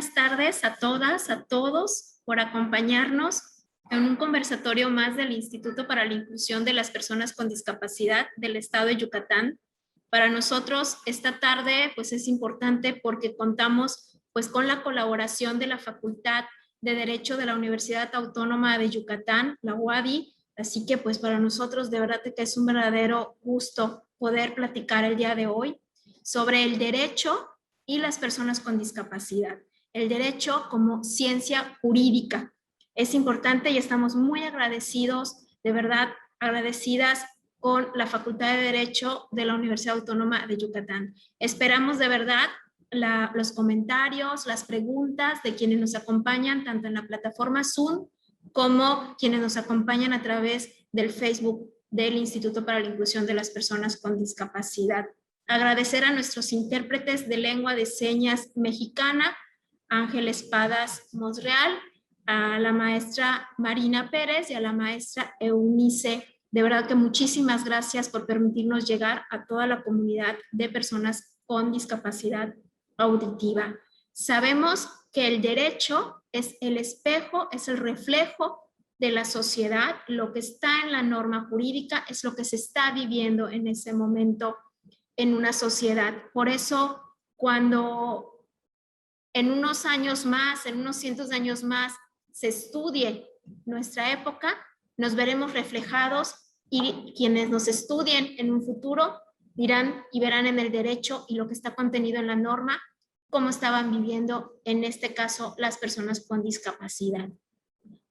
buenas tardes a todas, a todos, por acompañarnos en un conversatorio más del Instituto para la Inclusión de las Personas con Discapacidad del Estado de Yucatán. Para nosotros esta tarde pues es importante porque contamos pues con la colaboración de la Facultad de Derecho de la Universidad Autónoma de Yucatán, la UADY, así que pues para nosotros de verdad que es un verdadero gusto poder platicar el día de hoy sobre el derecho y las personas con discapacidad. El derecho como ciencia jurídica. Es importante y estamos muy agradecidos, de verdad agradecidas con la Facultad de Derecho de la Universidad Autónoma de Yucatán. Esperamos de verdad los comentarios, las preguntas de quienes nos acompañan tanto en la plataforma Zoom como quienes nos acompañan a través del Facebook del Instituto para la Inclusión de las Personas con Discapacidad. Agradecer a nuestros intérpretes de lengua de señas mexicana, Ángel Espadas Mosreal, a la maestra Marina Pérez y a la maestra Eunice. De verdad que muchísimas gracias por permitirnos llegar a toda la comunidad de personas con discapacidad auditiva. Sabemos que el derecho es el espejo, es el reflejo de la sociedad. Lo que está en la norma jurídica es lo que se está viviendo en ese momento en una sociedad. Por eso, cuando en unos años más, en unos cientos de años más, se estudie nuestra época, nos veremos reflejados y quienes nos estudien en un futuro dirán y verán en el derecho y lo que está contenido en la norma, cómo estaban viviendo, en este caso, las personas con discapacidad.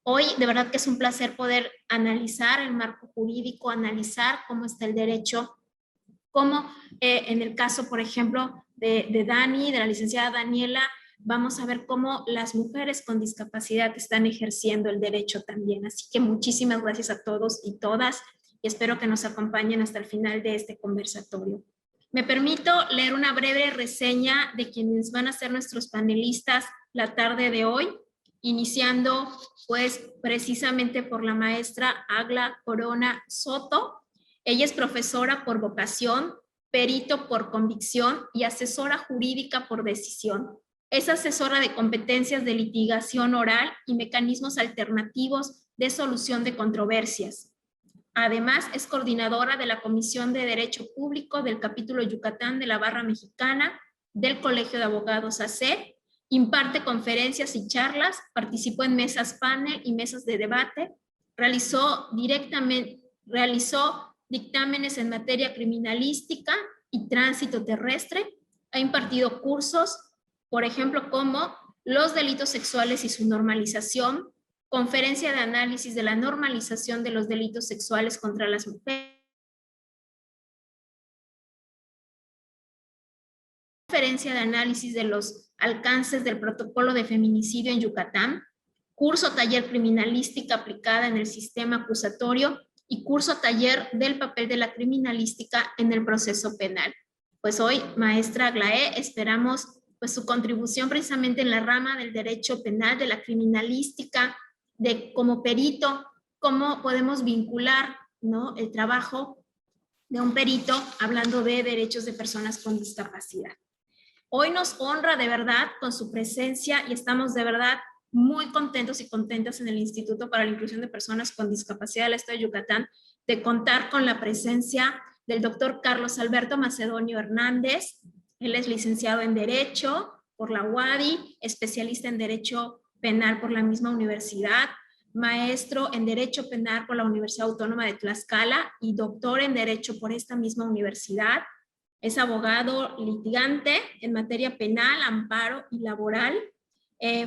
Hoy, de verdad que es un placer poder analizar el marco jurídico, analizar cómo está el derecho, como en el caso, por ejemplo, de Dani, de la licenciada Daniela, vamos a ver cómo las mujeres con discapacidad están ejerciendo el derecho también. Así que muchísimas gracias a todos y todas y espero que nos acompañen hasta el final de este conversatorio. Me permito leer una breve reseña de quienes van a ser nuestros panelistas la tarde de hoy, iniciando pues precisamente por la maestra Agla Corona Soto. Ella es profesora por vocación, perito por convicción y asesora jurídica por decisión. Es asesora de competencias de litigación oral y mecanismos alternativos de solución de controversias. Además, es coordinadora de la Comisión de Derecho Público del capítulo Yucatán de la Barra Mexicana del Colegio de Abogados AC, imparte conferencias y charlas, participó en mesas panel y mesas de debate, realizó dictámenes en materia criminalística y tránsito terrestre, ha impartido cursos, por ejemplo, como los delitos sexuales y su normalización, conferencia de análisis de la normalización de los delitos sexuales contra las mujeres, conferencia de análisis de los alcances del protocolo de feminicidio en Yucatán, curso taller criminalística aplicada en el sistema acusatorio y curso taller del papel de la criminalística en el proceso penal. Pues hoy, maestra Aglaé, esperamos pues su contribución precisamente en la rama del derecho penal, de la criminalística, de como perito, cómo podemos vincular, ¿no?, el trabajo de un perito hablando de derechos de personas con discapacidad. Hoy nos honra de verdad con su presencia y estamos de verdad muy contentos y contentas en el Instituto para la Inclusión de Personas con Discapacidad del Estado de Yucatán de contar con la presencia del doctor Carlos Alberto Macedonio Hernández. Él es licenciado en Derecho por la UADY, especialista en Derecho Penal por la misma universidad, maestro en Derecho Penal por la Universidad Autónoma de Tlaxcala y doctor en Derecho por esta misma universidad. Es abogado litigante en materia penal, amparo y laboral.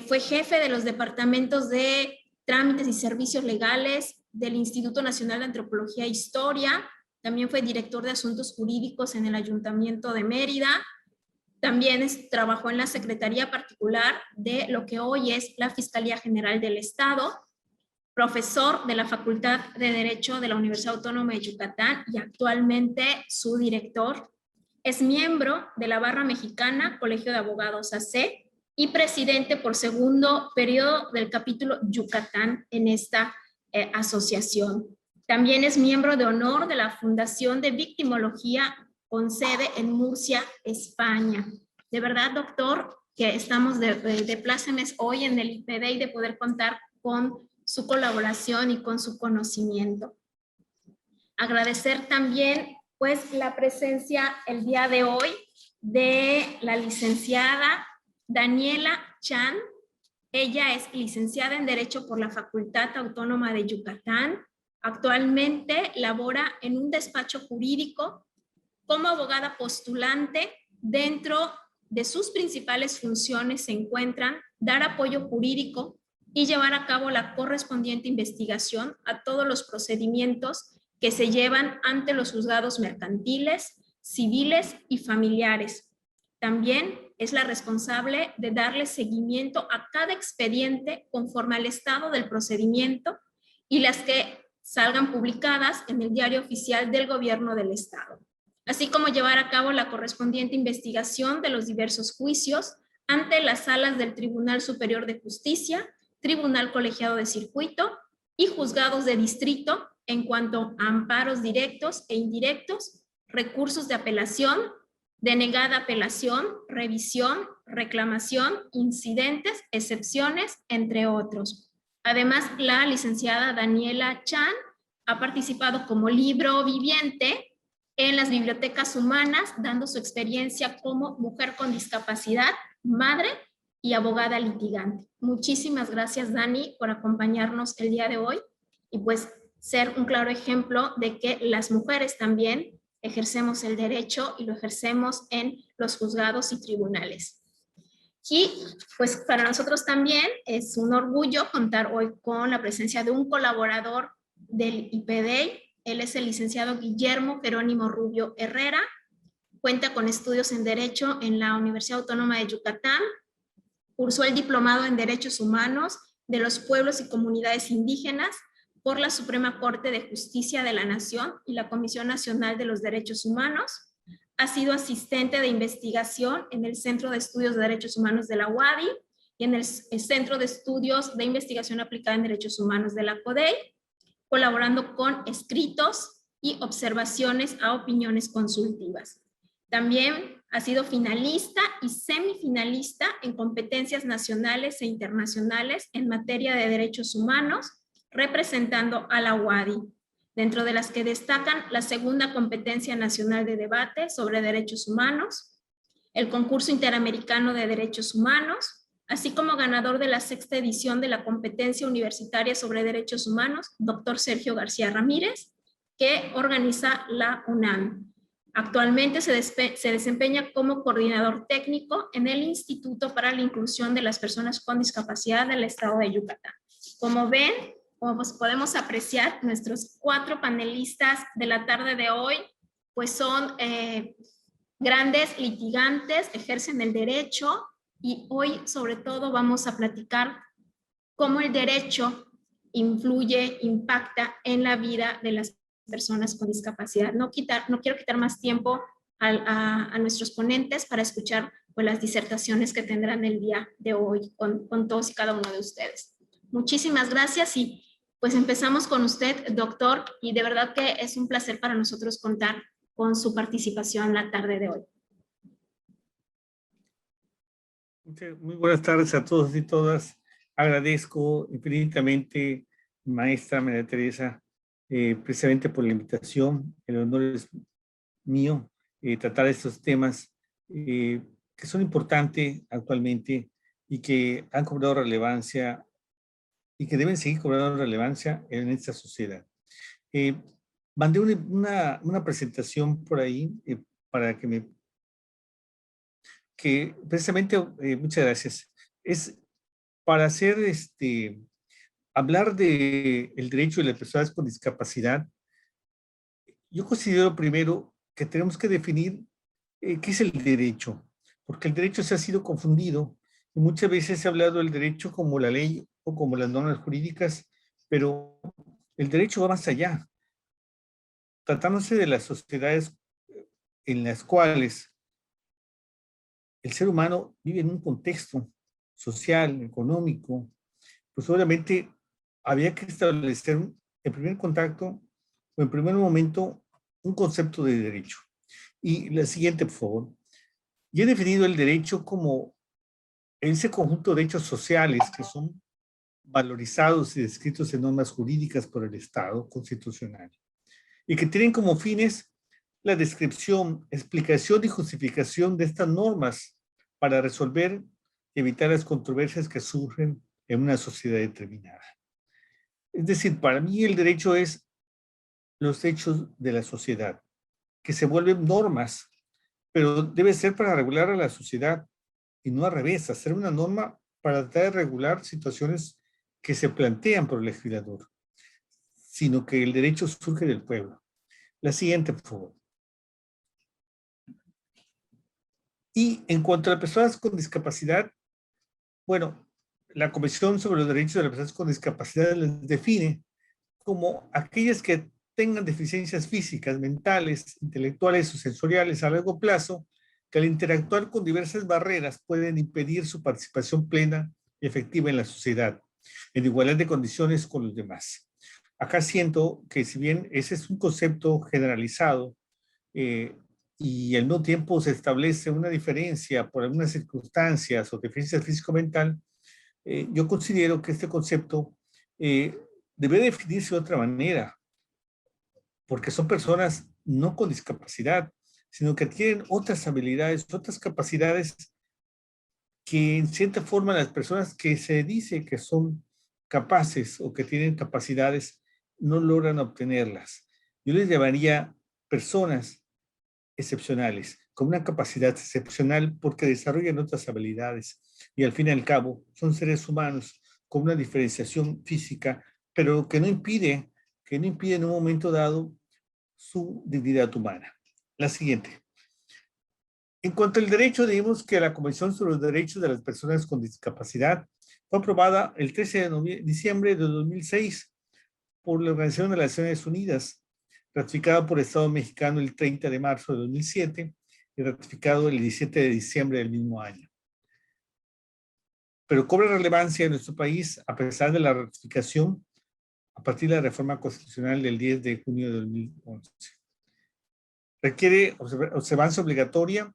Fue jefe de los departamentos de trámites y servicios legales del Instituto Nacional de Antropología e Historia. También fue director de asuntos jurídicos en el Ayuntamiento de Mérida. También trabajó en la Secretaría Particular de lo que hoy es la Fiscalía General del Estado, profesor de la Facultad de Derecho de la Universidad Autónoma de Yucatán y actualmente su director. Es miembro de la Barra Mexicana, Colegio de Abogados AC, y presidente por segundo periodo del capítulo Yucatán en esta asociación. También es miembro de honor de la Fundación de Victimología con sede en Murcia, España. De verdad, doctor, que estamos de plácemes hoy en el IPD y de poder contar con su colaboración y con su conocimiento. Agradecer también pues la presencia el día de hoy de la licenciada Daniela Chan. Ella es licenciada en Derecho por la Facultad Autónoma de Yucatán. Actualmente labora en un despacho jurídico como abogada postulante. Dentro de sus principales funciones se encuentran dar apoyo jurídico y llevar a cabo la correspondiente investigación a todos los procedimientos que se llevan ante los juzgados mercantiles, civiles y familiares. También es la responsable de darle seguimiento a cada expediente conforme al estado del procedimiento y las que salgan publicadas en el Diario Oficial del Gobierno del Estado, así como llevar a cabo la correspondiente investigación de los diversos juicios ante las salas del Tribunal Superior de Justicia, Tribunal Colegiado de Circuito y juzgados de distrito en cuanto a amparos directos e indirectos, recursos de apelación, denegada apelación, revisión, reclamación, incidentes, excepciones, entre otros. Además, la licenciada Daniela Chan ha participado como libro viviente en las bibliotecas humanas, dando su experiencia como mujer con discapacidad, madre y abogada litigante. Muchísimas gracias, Dani, por acompañarnos el día de hoy y pues ser un claro ejemplo de que las mujeres también ejercemos el derecho y lo ejercemos en los juzgados y tribunales. Y pues para nosotros también es un orgullo contar hoy con la presencia de un colaborador del IPD. Él es el licenciado Guillermo Jerónimo Rubio Herrera. Cuenta con estudios en Derecho en la Universidad Autónoma de Yucatán. Cursó el diplomado en Derechos Humanos de los Pueblos y Comunidades Indígenas por la Suprema Corte de Justicia de la Nación y la Comisión Nacional de los Derechos Humanos. Ha sido asistente de investigación en el Centro de Estudios de Derechos Humanos de la UADY y en el Centro de Estudios de Investigación Aplicada en Derechos Humanos de la CODEI, colaborando con escritos y observaciones a opiniones consultivas. También ha sido finalista y semifinalista en competencias nacionales e internacionales en materia de derechos humanos, representando a la UADY, dentro de las que destacan la segunda competencia nacional de debate sobre derechos humanos, el concurso interamericano de derechos humanos, así como ganador de la 6ª edición de la competencia universitaria sobre derechos humanos, doctor Sergio García Ramírez, que organiza la UNAM. Actualmente se desempeña como coordinador técnico en el Instituto para la Inclusión de las Personas con Discapacidad del Estado de Yucatán. Como ven, como podemos apreciar, nuestros 4 panelistas de la tarde de hoy pues son grandes litigantes, ejercen el derecho y hoy sobre todo vamos a platicar cómo el derecho influye, impacta en la vida de las personas con discapacidad. No quiero quitar más tiempo a nuestros ponentes para escuchar pues, las disertaciones que tendrán el día de hoy con todos y cada uno de ustedes. Muchísimas gracias y pues empezamos con usted, doctor, y de verdad que es un placer para nosotros contar con su participación la tarde de hoy. Muy buenas tardes a todos y todas. Agradezco infinitamente, maestra María Teresa, precisamente por la invitación. El honor es mío tratar estos temas que son importantes actualmente y que han cobrado relevancia y que deben seguir cobrando relevancia en esta sociedad. Mandé una presentación por ahí para que precisamente, muchas gracias, es para hacer hablar de el derecho de las personas con discapacidad. Yo considero primero que tenemos que definir qué es el derecho, porque el derecho se ha sido confundido y muchas veces se ha hablado del derecho como la ley o como las normas jurídicas, pero el derecho va más allá. Tratándose de las sociedades en las cuales el ser humano vive en un contexto social, económico, pues obviamente había que establecer en primer contacto o en primer momento un concepto de derecho. Y la siguiente, por favor. Yo he definido el derecho como ese conjunto de hechos sociales que son valorizados y descritos en normas jurídicas por el Estado constitucional y que tienen como fines la descripción, explicación y justificación de estas normas para resolver y evitar las controversias que surgen en una sociedad determinada. Es decir, para mí el derecho es los hechos de la sociedad, que se vuelven normas, pero debe ser para regular a la sociedad y no al revés, hacer una norma para tratar de regular situaciones que se plantean por el legislador, sino que el derecho surge del pueblo. La siguiente, por favor. Y en cuanto a las personas con discapacidad, bueno, la Convención sobre los Derechos de las Personas con Discapacidad les define como aquellas que tengan deficiencias físicas, mentales, intelectuales o sensoriales a largo plazo, que al interactuar con diversas barreras pueden impedir su participación plena y efectiva en la sociedad, en igualdad de condiciones con los demás. Acá siento que si bien ese es un concepto generalizado, y al mismo tiempo se establece una diferencia por algunas circunstancias o deficiencias físico-mental, yo considero que este concepto debe definirse de otra manera, porque son personas no con discapacidad, sino que tienen otras habilidades, otras capacidades que en cierta forma las personas que se dice que son capaces o que tienen capacidades no logran obtenerlas. Yo les llamaría personas excepcionales, con una capacidad excepcional porque desarrollan otras habilidades y al fin y al cabo son seres humanos con una diferenciación física, pero que no impide en un momento dado su dignidad humana. La siguiente. En cuanto al derecho, digamos que la Convención sobre los Derechos de las Personas con Discapacidad fue aprobada el 13 de diciembre de 2006 por la Organización de las Naciones Unidas, ratificado por el Estado mexicano el 30 de marzo de 2007 y ratificado el 17 de diciembre del mismo año. Pero cobra relevancia en nuestro país a pesar de la ratificación a partir de la reforma constitucional del 10 de junio de 2011. Requiere observancia obligatoria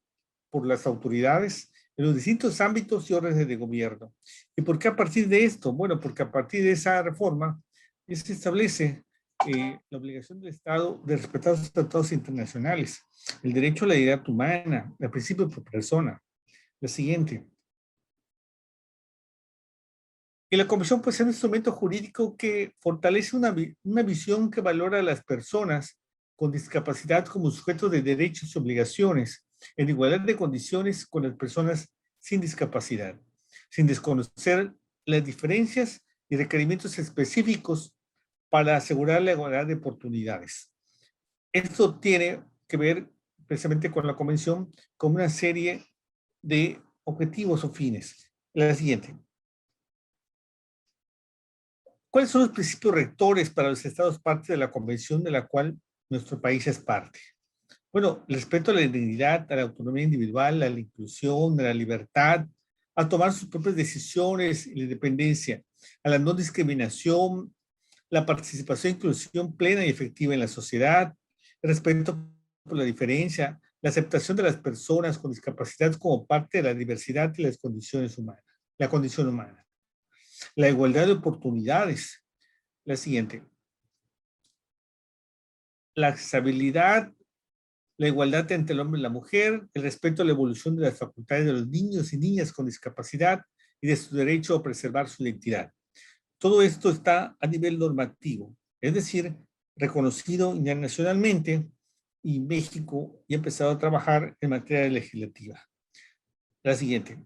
por las autoridades en los distintos ámbitos y órdenes de gobierno. ¿Y por qué a partir de esto? Bueno, porque a partir de esa reforma se establece la obligación del Estado de respetar los tratados internacionales, el derecho a la dignidad humana, el principio por persona. La siguiente. Y la Convención puede ser un instrumento jurídico que fortalece una visión que valora a las personas con discapacidad como sujetos de derechos y obligaciones en igualdad de condiciones con las personas sin discapacidad, sin desconocer las diferencias y requerimientos específicos para asegurar la igualdad de oportunidades. Esto tiene que ver precisamente con la Convención como una serie de objetivos o fines. La siguiente. ¿Cuáles son los principios rectores para los estados partes de la Convención de la cual nuestro país es parte? Bueno, el respeto a la dignidad, a la autonomía individual, a la inclusión, a la libertad, a tomar sus propias decisiones y la independencia, a la no discriminación, la participación e inclusión plena y efectiva en la sociedad, el respeto por la diferencia, la aceptación de las personas con discapacidad como parte de la diversidad y las condiciones humanas, la condición humana, la igualdad de oportunidades. La siguiente. La accesibilidad, la igualdad entre el hombre y la mujer, el respeto a la evolución de las facultades de los niños y niñas con discapacidad y de su derecho a preservar su identidad. Todo esto está a nivel normativo, es decir, reconocido internacionalmente, y México ya ha empezado a trabajar en materia legislativa. La siguiente.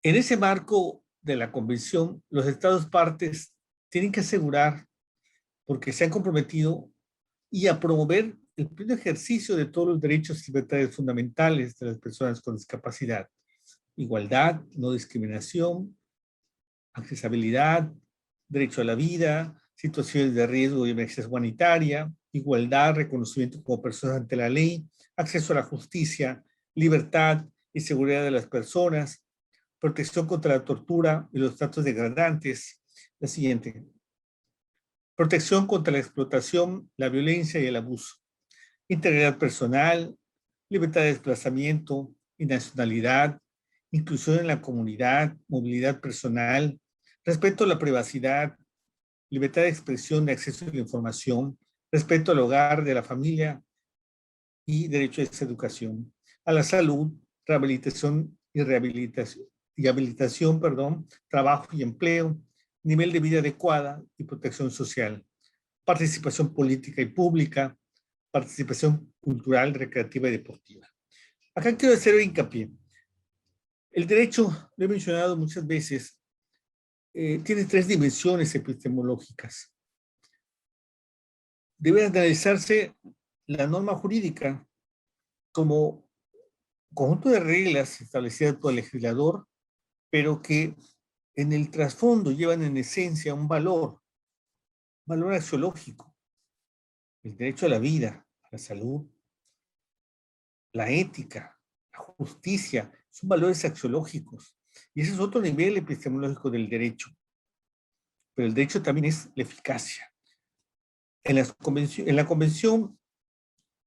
En ese marco de la Convención, los Estados partes tienen que asegurar, porque se han comprometido, y a promover el pleno ejercicio de todos los derechos y libertades fundamentales de las personas con discapacidad. Igualdad, no discriminación, accesibilidad, derecho a la vida, situaciones de riesgo y emergencia humanitaria, igualdad, reconocimiento como personas ante la ley, acceso a la justicia, libertad y seguridad de las personas, protección contra la tortura y los tratos degradantes. La siguiente. Protección contra la explotación, la violencia y el abuso. Integridad personal, libertad de desplazamiento y nacionalidad, inclusión en la comunidad, movilidad personal, respeto a la privacidad, libertad de expresión, de acceso a la información, respeto al hogar, de la familia y derecho a esa educación, a la salud, habilitación, trabajo y empleo, nivel de vida adecuada y protección social, participación política y pública, participación cultural, recreativa y deportiva. Acá quiero hacer hincapié. El derecho, lo he mencionado muchas veces, tiene tres dimensiones epistemológicas. Debe analizarse la norma jurídica como conjunto de reglas establecidas por el legislador, pero que en el trasfondo llevan en esencia un valor axiológico, el derecho a la vida, a la salud, la ética, la justicia, son valores axiológicos. Y ese es otro nivel epistemológico del derecho. Pero el derecho también es la eficacia. En la convención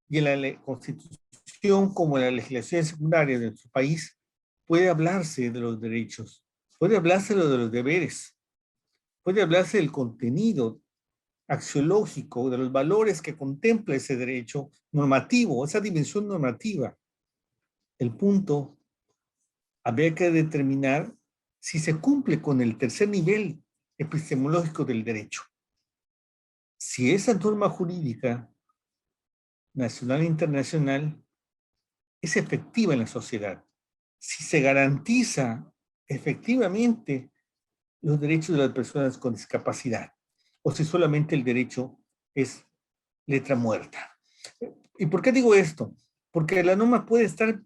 y en la constitución, como en la legislación secundaria de nuestro país, puede hablarse de los derechos, puede hablarse de los deberes, puede hablarse del contenido axiológico, de los valores que contempla ese derecho normativo, esa dimensión normativa. El punto, habría que determinar si se cumple con el tercer nivel epistemológico del derecho. Si esa norma jurídica, nacional e internacional, es efectiva en la sociedad, si se garantiza efectivamente los derechos de las personas con discapacidad, o si solamente el derecho es letra muerta. ¿Y por qué digo esto? Porque la norma puede estar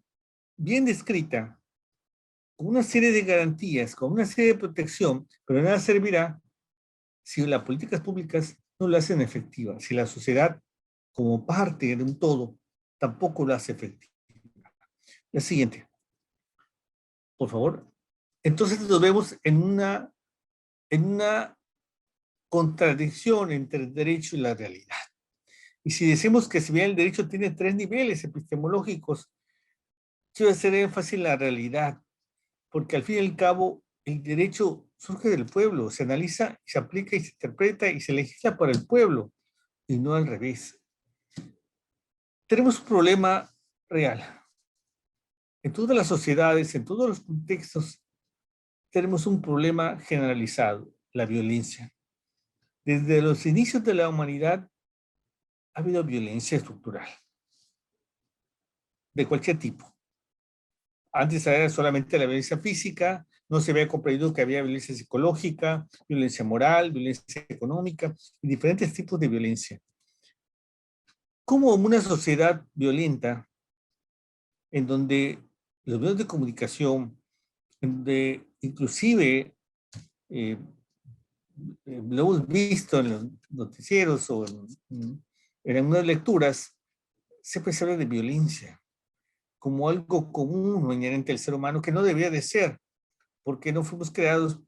bien descrita, con una serie de garantías, con una serie de protección, pero nada servirá si las políticas públicas no la hacen efectiva, si la sociedad, como parte de un todo, tampoco la hace efectiva. La siguiente, por favor. Entonces nos vemos en una contradicción entre el derecho y la realidad. Y si decimos que si bien el derecho tiene tres niveles epistemológicos, quiero hacer énfasis en la realidad, porque al fin y al cabo el derecho surge del pueblo, se analiza, se aplica y se interpreta y se legisla para el pueblo, y no al revés. Tenemos un problema real. En todas las sociedades, en todos los contextos, tenemos un problema generalizado, la violencia. Desde los inicios de la humanidad ha habido violencia estructural, de cualquier tipo. Antes era solamente la violencia física, no se había comprendido que había violencia psicológica, violencia moral, violencia económica y diferentes tipos de violencia. Como una sociedad violenta, en donde los medios de comunicación, en donde inclusive lo hemos visto en los noticieros o en algunas lecturas, siempre se habla de violencia como algo común o inherente al ser humano que no debía de ser, porque no fuimos creados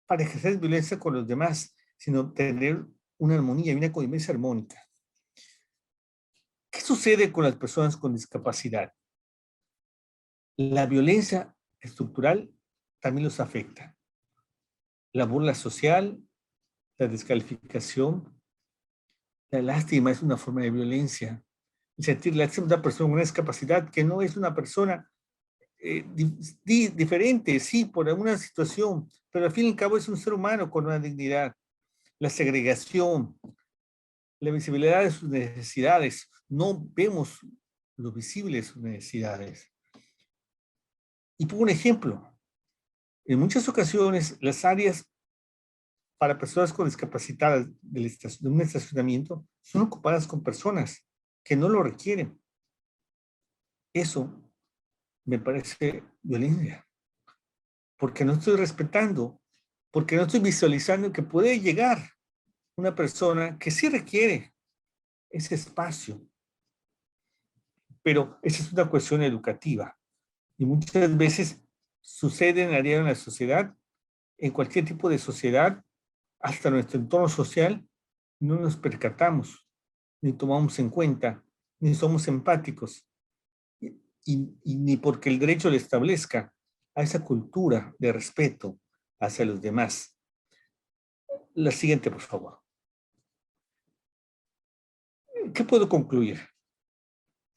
para ejercer violencia con los demás, sino tener una armonía y una convivencia armónica. ¿Qué sucede con las personas con discapacidad? La violencia estructural también los afecta. La burla social, la descalificación, la lástima es una forma de violencia. El sentir lástima de una persona con una discapacidad que no es una persona diferente, sí, por alguna situación, pero al fin y al cabo es un ser humano con una dignidad. La segregación, la visibilidad de sus necesidades. No vemos lo visible de sus necesidades. Y pongo un ejemplo. En muchas ocasiones, las áreas para personas con discapacidad de un estacionamiento son ocupadas con personas que no lo requieren. Eso me parece violencia. Porque no estoy respetando, porque no estoy visualizando que puede llegar una persona que sí requiere ese espacio. Pero esa es una cuestión educativa. Y muchas veces sucede en área de la sociedad, en cualquier tipo de sociedad, hasta nuestro entorno social, no nos percatamos, ni tomamos en cuenta, ni somos empáticos, y ni porque el derecho lo establezca, a esa cultura de respeto hacia los demás. La siguiente, por favor. ¿Qué puedo concluir?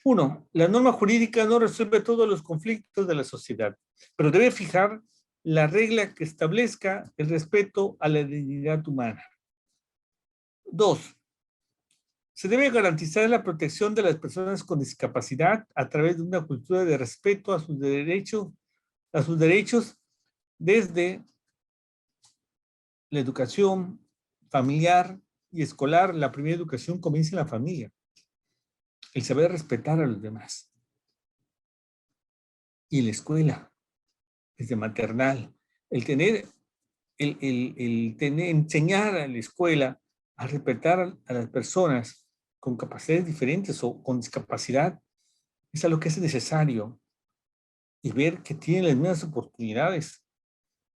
Uno, la norma jurídica no resuelve todos los conflictos de la sociedad, pero debe fijar la regla que establezca el respeto a la dignidad humana. Dos, se debe garantizar la protección de las personas con discapacidad a través de una cultura de respeto a sus derechos desde la educación familiar y escolar. La primera educación comienza en la familia. El saber respetar a los demás. Y en la escuela, desde maternal, enseñar a la escuela a respetar a las personas con capacidades diferentes o con discapacidad es algo que es necesario, y ver que tienen las mismas oportunidades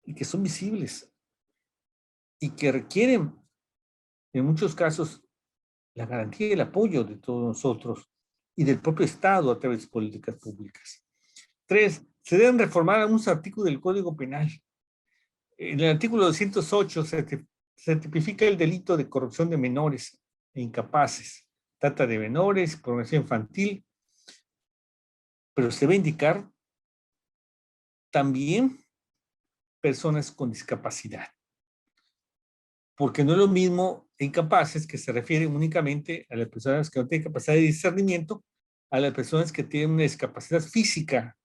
y que son visibles y que requieren en muchos casos la garantía y el apoyo de todos nosotros y del propio Estado a través de políticas públicas. Tres, se deben reformar algunos artículos del Código Penal. En el artículo 208 se tipifica el delito de corrupción de menores e incapaces, trata de menores, pornografía infantil, pero se debe indicar también personas con discapacidad, porque no es lo mismo incapaces, que se refiere únicamente a las personas que no tienen capacidad de discernimiento, a las personas que tienen una discapacidad física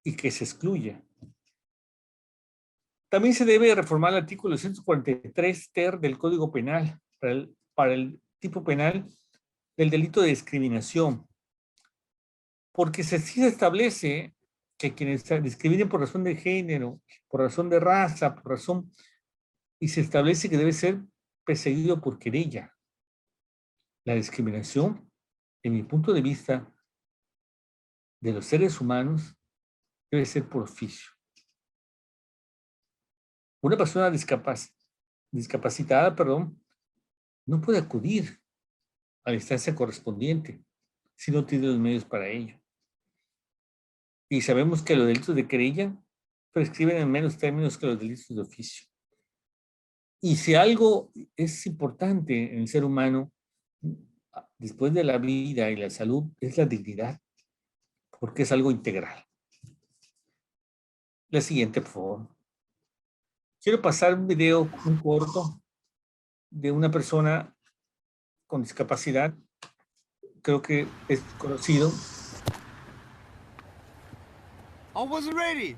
y que se excluye. También se debe reformar el artículo 143 ter del Código Penal para el tipo penal del delito de discriminación, porque sí se establece que quienes se discriminen por razón de género, por razón de raza, y se establece que debe ser perseguido por querella. La discriminación, en mi punto de vista, de los seres humanos, debe ser por oficio. Una persona discapacitada, no puede acudir a la instancia correspondiente si no tiene los medios para ello. Y sabemos que los delitos de querella prescriben en menos términos que los delitos de oficio. Y si algo es importante en el ser humano, después de la vida y la salud, es la dignidad, porque es algo integral. La siguiente, por favor. Quiero pasar un video, un corto, de una persona con discapacidad. Creo que es conocido. I wasn't ready.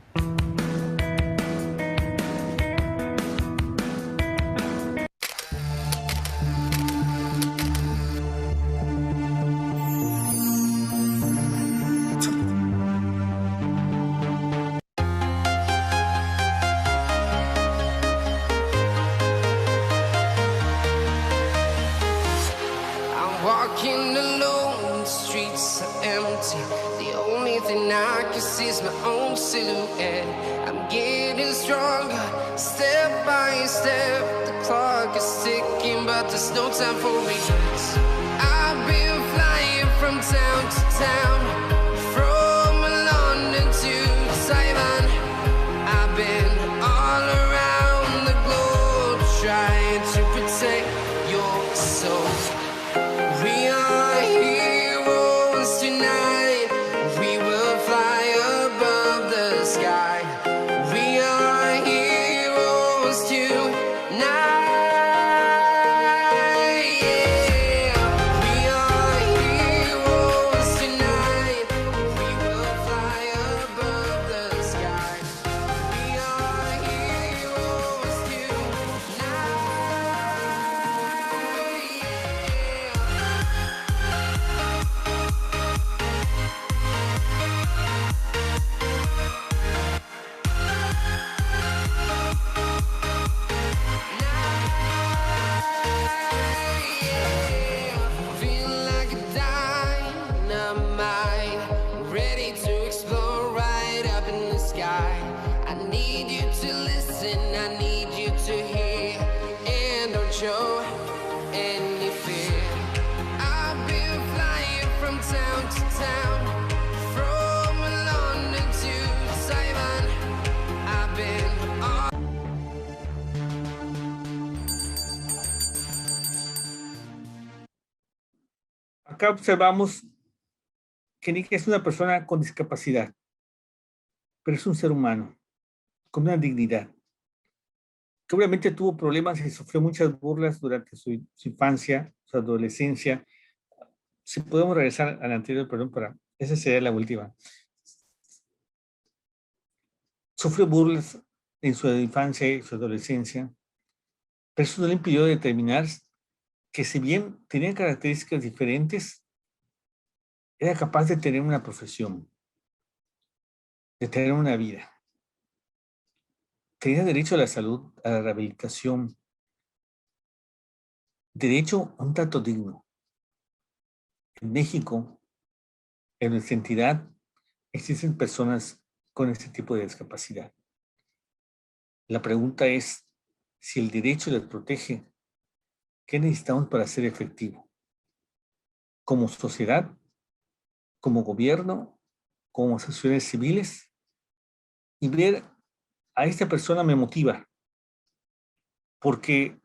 Walking alone, the streets are empty. The only thing I can see is my own silhouette. I'm getting stronger, step by step. The clock is ticking, but there's no time for regrets. I've been flying from town to town, from London to Taiwan. I've been all around the globe trying to protect your soul. We are heroes tonight. We will fly above the sky. We are heroes tonight. Yeah. We are heroes tonight. acá observamos que Nick es una persona con discapacidad, pero es un ser humano, con una dignidad, que obviamente tuvo problemas y sufrió muchas burlas durante su infancia, su adolescencia. Si podemos regresar al anterior, perdón, esa sería la última. Sufrió burlas en su infancia y su adolescencia, pero eso no le impidió determinar que si bien tenía características diferentes, era capaz de tener una profesión, de tener una vida. Tenía derecho a la salud, a la rehabilitación, derecho a un trato digno. En México, en nuestra entidad, existen personas con este tipo de discapacidad. La pregunta es, si el derecho les protege, ¿qué necesitamos para ser efectivo? Como sociedad, como gobierno, como asociaciones civiles, y ver a esta persona me motiva, porque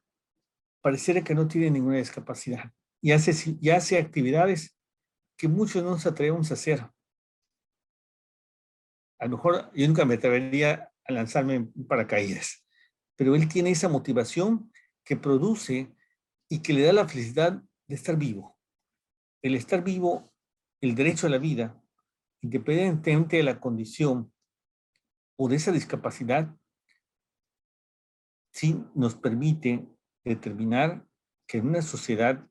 pareciera que no tiene ninguna discapacidad y hace actividades que muchos no nos atrevemos a hacer. A lo mejor yo nunca me atrevería a lanzarme en paracaídas, pero él tiene esa motivación que produce y que le da la felicidad de estar vivo. El estar vivo, el derecho a la vida, independientemente de la condición o de esa discapacidad, sí nos permite determinar que en una sociedad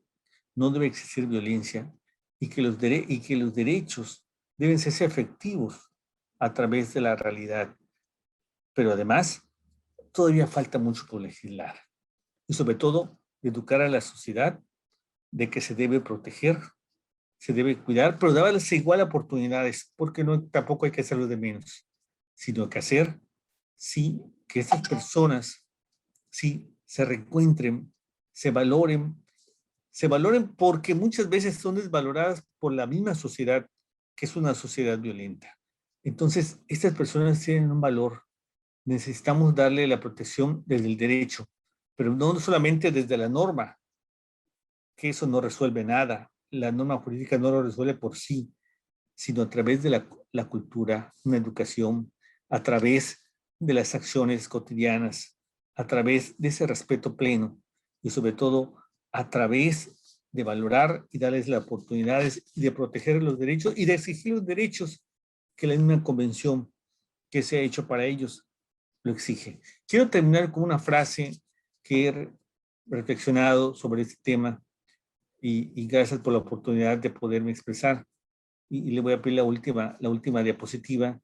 no debe existir violencia y que los derechos deben ser efectivos a través de la realidad. Pero además, todavía falta mucho por legislar. Y sobre todo, educar a la sociedad de que se debe proteger, se debe cuidar, pero darles igual oportunidades, porque no, tampoco hay que hacerlo de menos, sino que hacer, sí, que estas personas, sí, se reencuentren, se valoren porque muchas veces son desvaloradas por la misma sociedad, que es una sociedad violenta. Entonces, estas personas tienen un valor. Necesitamos darle la protección desde el derecho, pero no solamente desde la norma, que eso no resuelve nada. La norma jurídica no lo resuelve por sí, sino a través de la cultura, una educación, a través de las acciones cotidianas, a través de ese respeto pleno y sobre todo a través de valorar y darles las oportunidades y de proteger los derechos y de exigir los derechos que la misma convención que se ha hecho para ellos lo exige. Quiero terminar con una frase que he reflexionado sobre este tema y gracias por la oportunidad de poderme expresar. Y le voy a pedir la última diapositiva,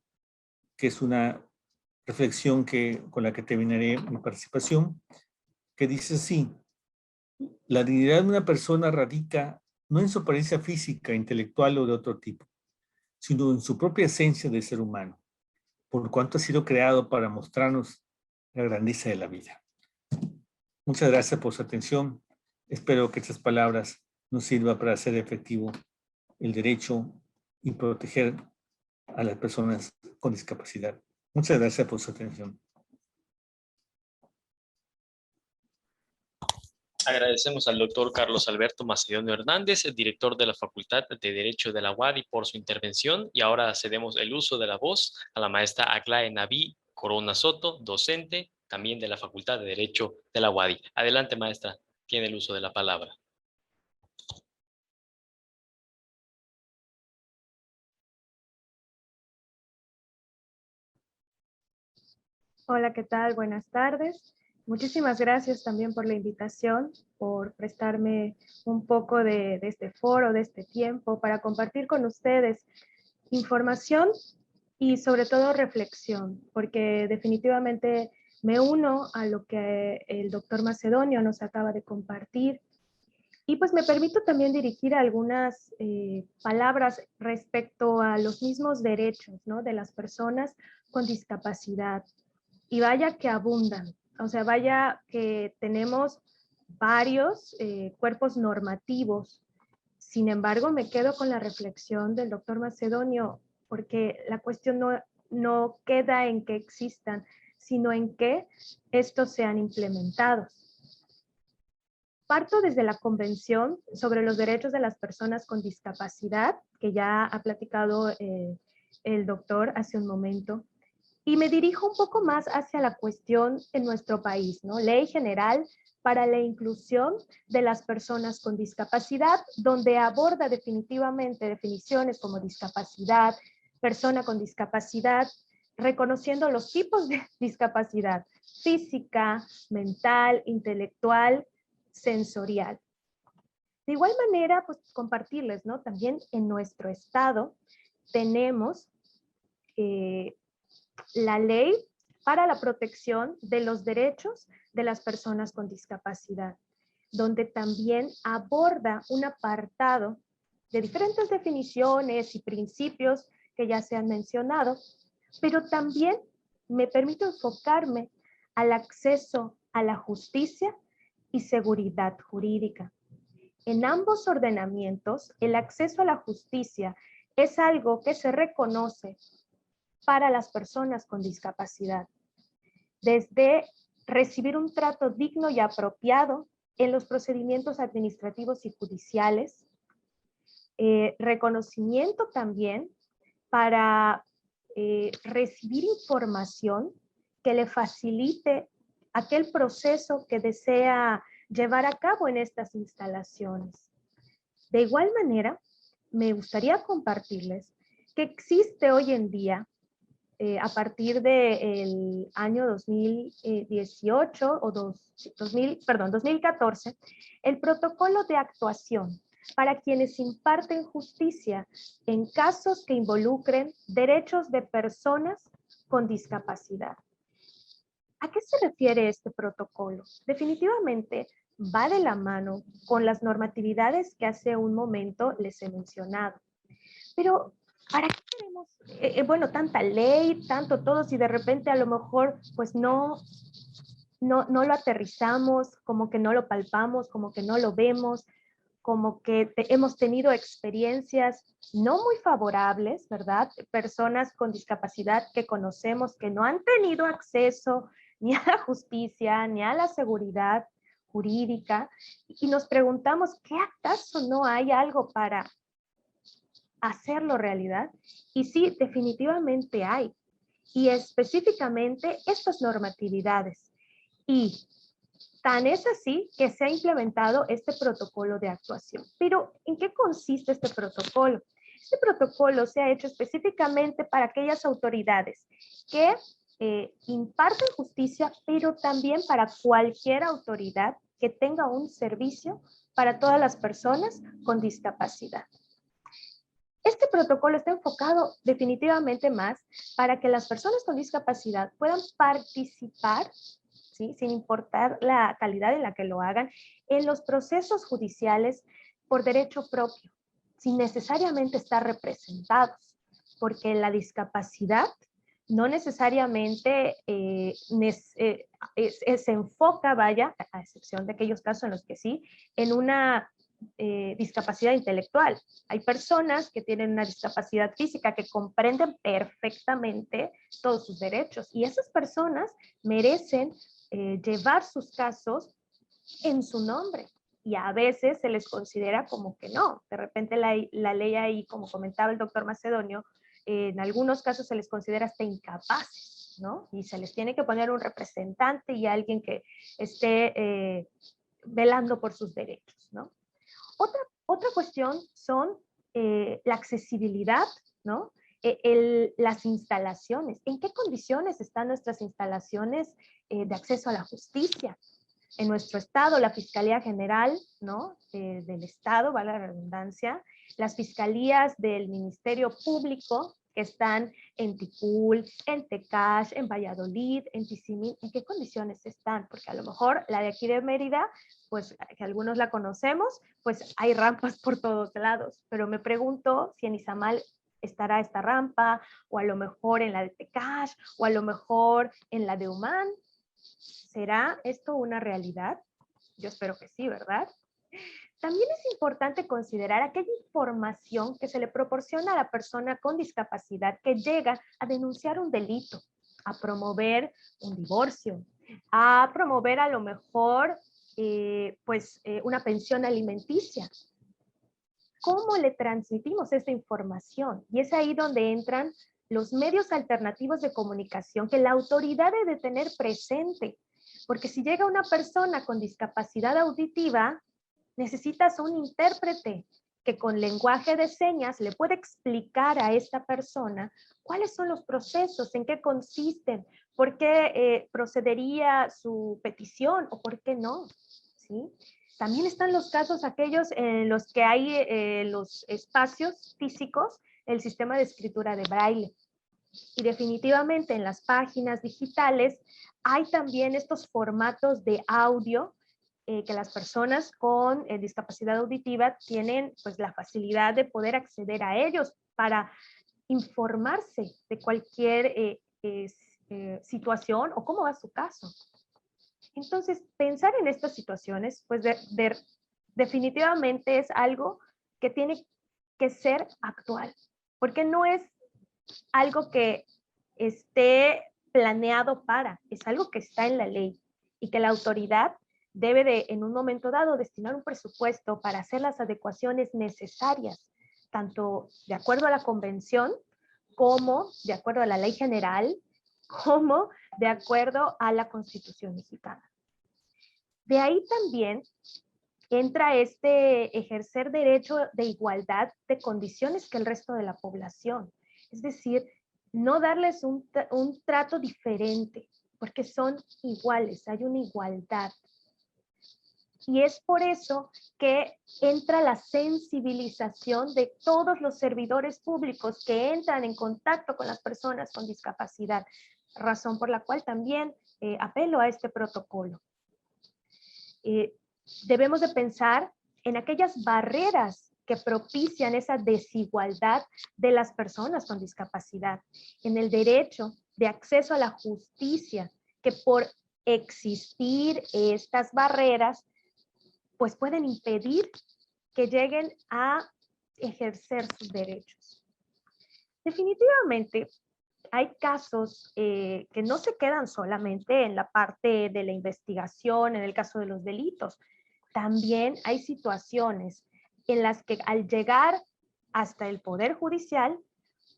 que es una reflexión con la que terminaré mi participación, que dice así: la dignidad de una persona radica no en su apariencia física, intelectual o de otro tipo, sino en su propia esencia de ser humano, por cuanto ha sido creado para mostrarnos la grandeza de la vida. Muchas gracias por su atención. Espero que estas palabras nos sirvan para hacer efectivo el derecho y proteger a las personas con discapacidad. Muchas gracias por su atención. Agradecemos al doctor Carlos Alberto Macedonio Hernández, el director de la Facultad de Derecho de la UADY, por su intervención, y ahora cedemos el uso de la voz a la maestra Aglae Naví Corona Soto, docente también de la Facultad de Derecho de la UADY. Adelante, maestra, tiene el uso de la palabra. Hola, ¿qué tal? Buenas tardes. Muchísimas gracias también por la invitación, por prestarme un poco de este foro, de este tiempo, para compartir con ustedes información y sobre todo reflexión, porque definitivamente me uno a lo que el doctor Macedonio nos acaba de compartir. Y pues me permito también dirigir algunas palabras respecto a los mismos derechos, ¿no?, de las personas con discapacidad. Y vaya que abundan, o sea, vaya que tenemos varios cuerpos normativos. Sin embargo, me quedo con la reflexión del doctor Macedonio, porque la cuestión no queda en que existan, sino en que estos sean implementados. Parto desde la Convención sobre los Derechos de las Personas con Discapacidad, que ya ha platicado el doctor hace un momento, y me dirijo un poco más hacia la cuestión en nuestro país, ¿no? Ley General para la Inclusión de las Personas con Discapacidad, donde aborda definitivamente definiciones como discapacidad, persona con discapacidad, reconociendo los tipos de discapacidad: física, mental, intelectual, sensorial. De igual manera, pues compartirles, ¿no? También en nuestro estado tenemos la ley para la protección de los derechos de las personas con discapacidad, donde también aborda un apartado de diferentes definiciones y principios que ya se han mencionado, pero también me permite enfocarme al acceso a la justicia y seguridad jurídica. En ambos ordenamientos, el acceso a la justicia es algo que se reconoce para las personas con discapacidad, desde recibir un trato digno y apropiado en los procedimientos administrativos y judiciales, reconocimiento también para recibir información que le facilite aquel proceso que desea llevar a cabo en estas instalaciones. De igual manera, me gustaría compartirles que existe hoy en día, a partir del año 2018 o 2014, el protocolo de actuación para quienes imparten justicia en casos que involucren derechos de personas con discapacidad. ¿A qué se refiere este protocolo? Definitivamente va de la mano con las normatividades que hace un momento les he mencionado. Pero, ¿para qué queremos, bueno, tanta ley, tanto todo, si de repente a lo mejor pues no lo aterrizamos, como que no lo palpamos, como que no lo vemos, como que hemos tenido experiencias no muy favorables, ¿verdad? Personas con discapacidad que conocemos que no han tenido acceso ni a la justicia, ni a la seguridad jurídica, y nos preguntamos, ¿qué acaso no hay algo para hacerlo realidad? Y sí, definitivamente hay, y específicamente estas normatividades. Y tan es así que se ha implementado este protocolo de actuación. Pero, ¿en qué consiste este protocolo? Este protocolo se ha hecho específicamente para aquellas autoridades que imparten justicia, pero también para cualquier autoridad que tenga un servicio para todas las personas con discapacidad. Este protocolo está enfocado definitivamente más para que las personas con discapacidad puedan participar, ¿sí?, sin importar la calidad en la que lo hagan, en los procesos judiciales por derecho propio, sin necesariamente estar representados, porque la discapacidad no necesariamente se enfoca, vaya, a excepción de aquellos casos en los que sí, en una discapacidad intelectual. Hay personas que tienen una discapacidad física que comprenden perfectamente todos sus derechos, y esas personas merecen llevar sus casos en su nombre, y a veces se les considera como que no. De repente la ley ahí, como comentaba el doctor Macedonio, en algunos casos se les considera hasta incapaces, ¿no? Y se les tiene que poner un representante y alguien que esté velando por sus derechos, ¿no? Otra cuestión son la accesibilidad, ¿no? Las instalaciones. ¿En qué condiciones están nuestras instalaciones de acceso a la justicia? En nuestro estado, la Fiscalía General, ¿no?, del estado, vale la redundancia, las fiscalías del Ministerio Público que están en Ticul, en Tecash, en Valladolid, en Tizimín, ¿en qué condiciones están? Porque a lo mejor la de aquí de Mérida, pues que algunos la conocemos, pues hay rampas por todos lados, pero me pregunto si en Izamal estará esta rampa, o a lo mejor en la de Tecash, o a lo mejor en la de Humán. ¿Será esto una realidad? Yo espero que sí, ¿verdad? También es importante considerar aquella información que se le proporciona a la persona con discapacidad que llega a denunciar un delito, a promover un divorcio, a promover a lo mejor una pensión alimenticia. ¿Cómo le transmitimos esta información? Y es ahí donde entran los medios alternativos de comunicación que la autoridad debe tener presente. Porque si llega una persona con discapacidad auditiva, necesitas un intérprete que con lenguaje de señas le puede explicar a esta persona cuáles son los procesos, en qué consisten, por qué procedería su petición o por qué no, ¿sí? También están los casos aquellos en los que hay los espacios físicos, el sistema de escritura de braille. Y definitivamente en las páginas digitales hay también estos formatos de audio que las personas con discapacidad auditiva tienen pues la facilidad de poder acceder a ellos para informarse de cualquier situación o cómo va su caso. Entonces, pensar en estas situaciones, pues definitivamente es algo que tiene que ser actual, porque no es algo que esté planeado es algo que está en la ley y que la autoridad debe de, en un momento dado, destinar un presupuesto para hacer las adecuaciones necesarias, tanto de acuerdo a la convención, como de acuerdo a la ley general, como de acuerdo a la Constitución mexicana. De ahí también entra este ejercer derecho de igualdad de condiciones que el resto de la población. Es decir, no darles un trato diferente, porque son iguales, hay una igualdad. Y es por eso que entra la sensibilización de todos los servidores públicos que entran en contacto con las personas con discapacidad, razón por la cual también apelo a este protocolo. Debemos de pensar en aquellas barreras que propician esa desigualdad de las personas con discapacidad, en el derecho de acceso a la justicia, que por existir estas barreras, pues pueden impedir que lleguen a ejercer sus derechos. Definitivamente, hay casos que no se quedan solamente en la parte de la investigación, en el caso de los delitos. También hay situaciones en las que al llegar hasta el Poder Judicial,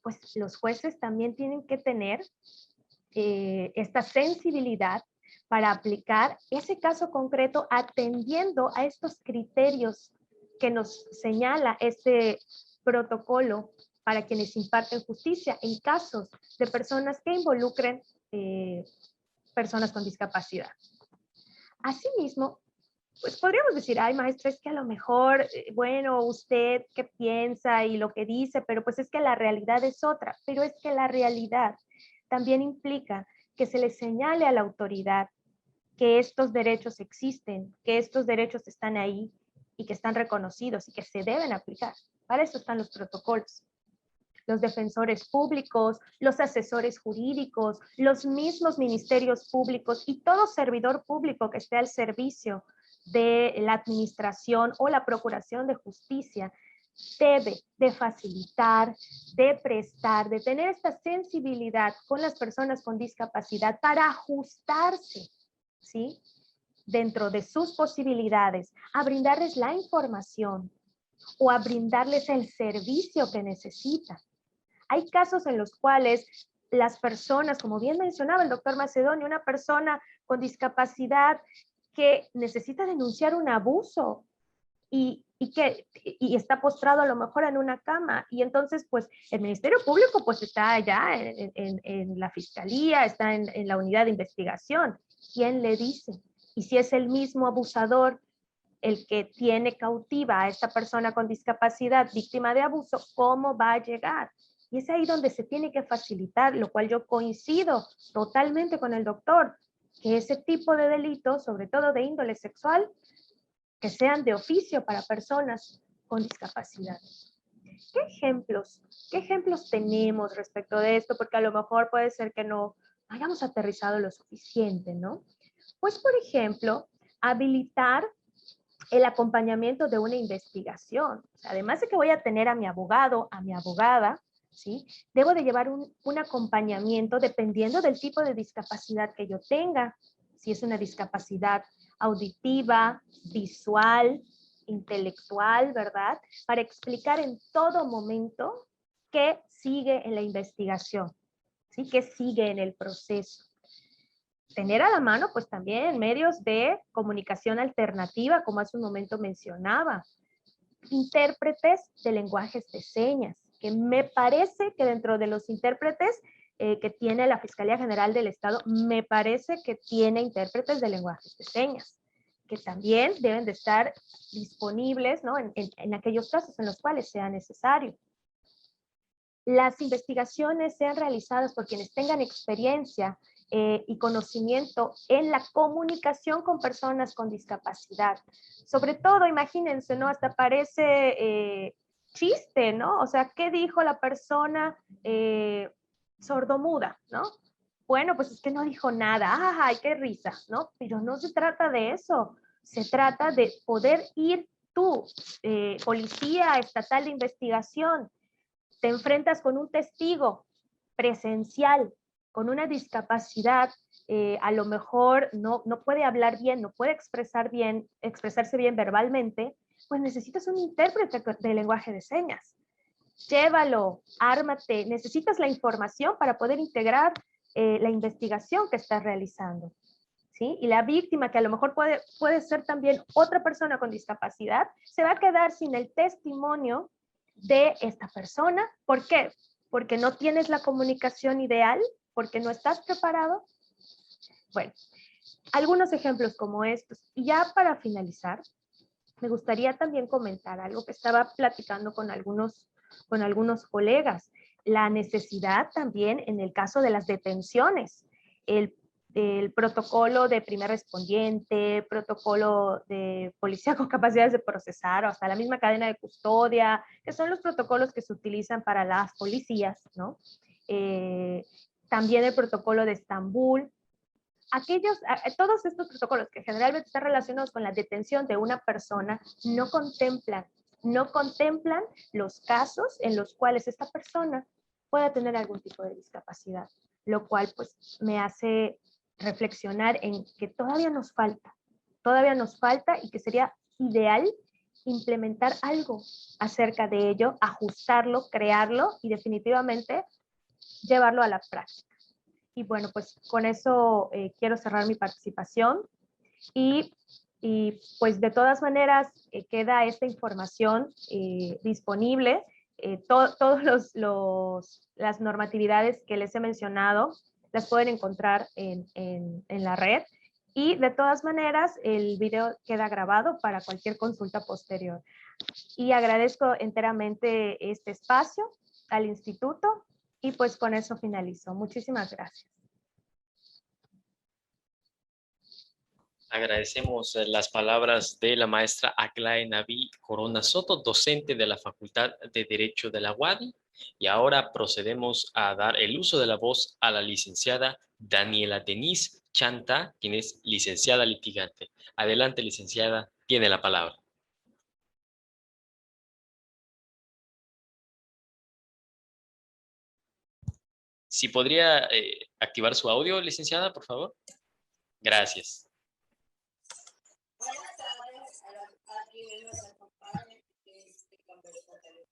pues los jueces también tienen que tener esta sensibilidad para aplicar ese caso concreto atendiendo a estos criterios que nos señala este protocolo para quienes imparten justicia en casos de personas que involucren personas con discapacidad. Asimismo, pues podríamos decir, ay maestra, es que a lo mejor, bueno, usted qué piensa y lo que dice, pero pues es que la realidad es otra, pero es que la realidad también implica que se le señale a la autoridad que estos derechos existen, que estos derechos están ahí y que están reconocidos y que se deben aplicar. Para eso están los protocolos. Los defensores públicos, los asesores jurídicos, los mismos ministerios públicos y todo servidor público que esté al servicio de la administración o la procuración de justicia debe de facilitar, de prestar, de tener esta sensibilidad con las personas con discapacidad para ajustarse, ¿sí?, dentro de sus posibilidades, a brindarles la información o a brindarles el servicio que necesitan. Hay casos en los cuales las personas, como bien mencionaba el doctor Macedonio, una persona con discapacidad que necesita denunciar un abuso y está postrado a lo mejor en una cama, y entonces pues el Ministerio Público pues está allá en la Fiscalía, está en la unidad de investigación. ¿Quién le dice? Y si es el mismo abusador el que tiene cautiva a esta persona con discapacidad víctima de abuso, ¿cómo va a llegar? Y es ahí donde se tiene que facilitar, lo cual yo coincido totalmente con el doctor, que ese tipo de delitos, sobre todo de índole sexual, que sean de oficio para personas con discapacidad. ¿Qué ejemplos tenemos respecto de esto? Porque a lo mejor puede ser que no hayamos aterrizado lo suficiente, ¿no? Pues, por ejemplo, habilitar el acompañamiento de una investigación. Además de que voy a tener a mi abogado, a mi abogada, ¿sí?, debo de llevar un acompañamiento dependiendo del tipo de discapacidad que yo tenga. Si es una discapacidad auditiva, visual, intelectual, ¿verdad? Para explicar en todo momento qué sigue en la investigación, ¿sí? ¿Qué sigue en el proceso? Tener a la mano, pues también medios de comunicación alternativa, como hace un momento mencionaba, intérpretes de lenguajes de señas, que me parece que dentro de los intérpretes que tiene la Fiscalía General del Estado, me parece que tiene intérpretes de lenguajes de señas, que también deben de estar disponibles, ¿no? en aquellos casos en los cuales sea necesario. Las investigaciones sean realizadas por quienes tengan experiencia y conocimiento en la comunicación con personas con discapacidad. Sobre todo, imagínense, ¿no? Hasta parece chiste, ¿no? O sea, ¿qué dijo la persona sordomuda, ¿no? Bueno, pues es que no dijo nada, ¡ay, qué risa!, ¿no? Pero no se trata de eso, se trata de poder ir tú, policía estatal de investigación, te enfrentas con un testigo presencial, con una discapacidad, a lo mejor no puede hablar bien, no puede expresarse bien verbalmente, pues necesitas un intérprete de lenguaje de señas. Llévalo, ármate, necesitas la información para poder integrar la investigación que estás realizando, ¿sí? Y la víctima, que a lo mejor puede ser también otra persona con discapacidad, se va a quedar sin el testimonio de esta persona. ¿Por qué? Porque no tienes la comunicación ideal, porque no estás preparado. Bueno, algunos ejemplos como estos. Y ya para finalizar, me gustaría también comentar algo que estaba platicando con algunos colegas. La necesidad también en el caso de las detenciones. El protocolo de primer respondiente, protocolo de policía con capacidades de procesar, o hasta la misma cadena de custodia, que son los protocolos que se utilizan para las policías, ¿no? También el protocolo de Estambul. Todos estos protocolos que generalmente están relacionados con la detención de una persona no contemplan los casos en los cuales esta persona pueda tener algún tipo de discapacidad, lo cual pues me hace reflexionar en que todavía nos falta y que sería ideal implementar algo acerca de ello, ajustarlo, crearlo y definitivamente llevarlo a la práctica. Y bueno, pues con eso quiero cerrar mi participación y pues de todas maneras queda esta información disponible, todas las normatividades que les he mencionado las pueden encontrar en la red, y de todas maneras el video queda grabado para cualquier consulta posterior. Y agradezco enteramente este espacio al instituto. Y pues con eso finalizo. Muchísimas gracias. Agradecemos las palabras de la maestra Aglae Naví Corona Soto, docente de la Facultad de Derecho de la UADY. Y ahora procedemos a dar el uso de la voz a la licenciada Daniela Denise Chanta, quien es licenciada litigante. Adelante, licenciada, tiene la palabra. Si podría activar su audio, licenciada, por favor. Gracias. Buenas tardes a quienes nos acompañan en este conversatorio.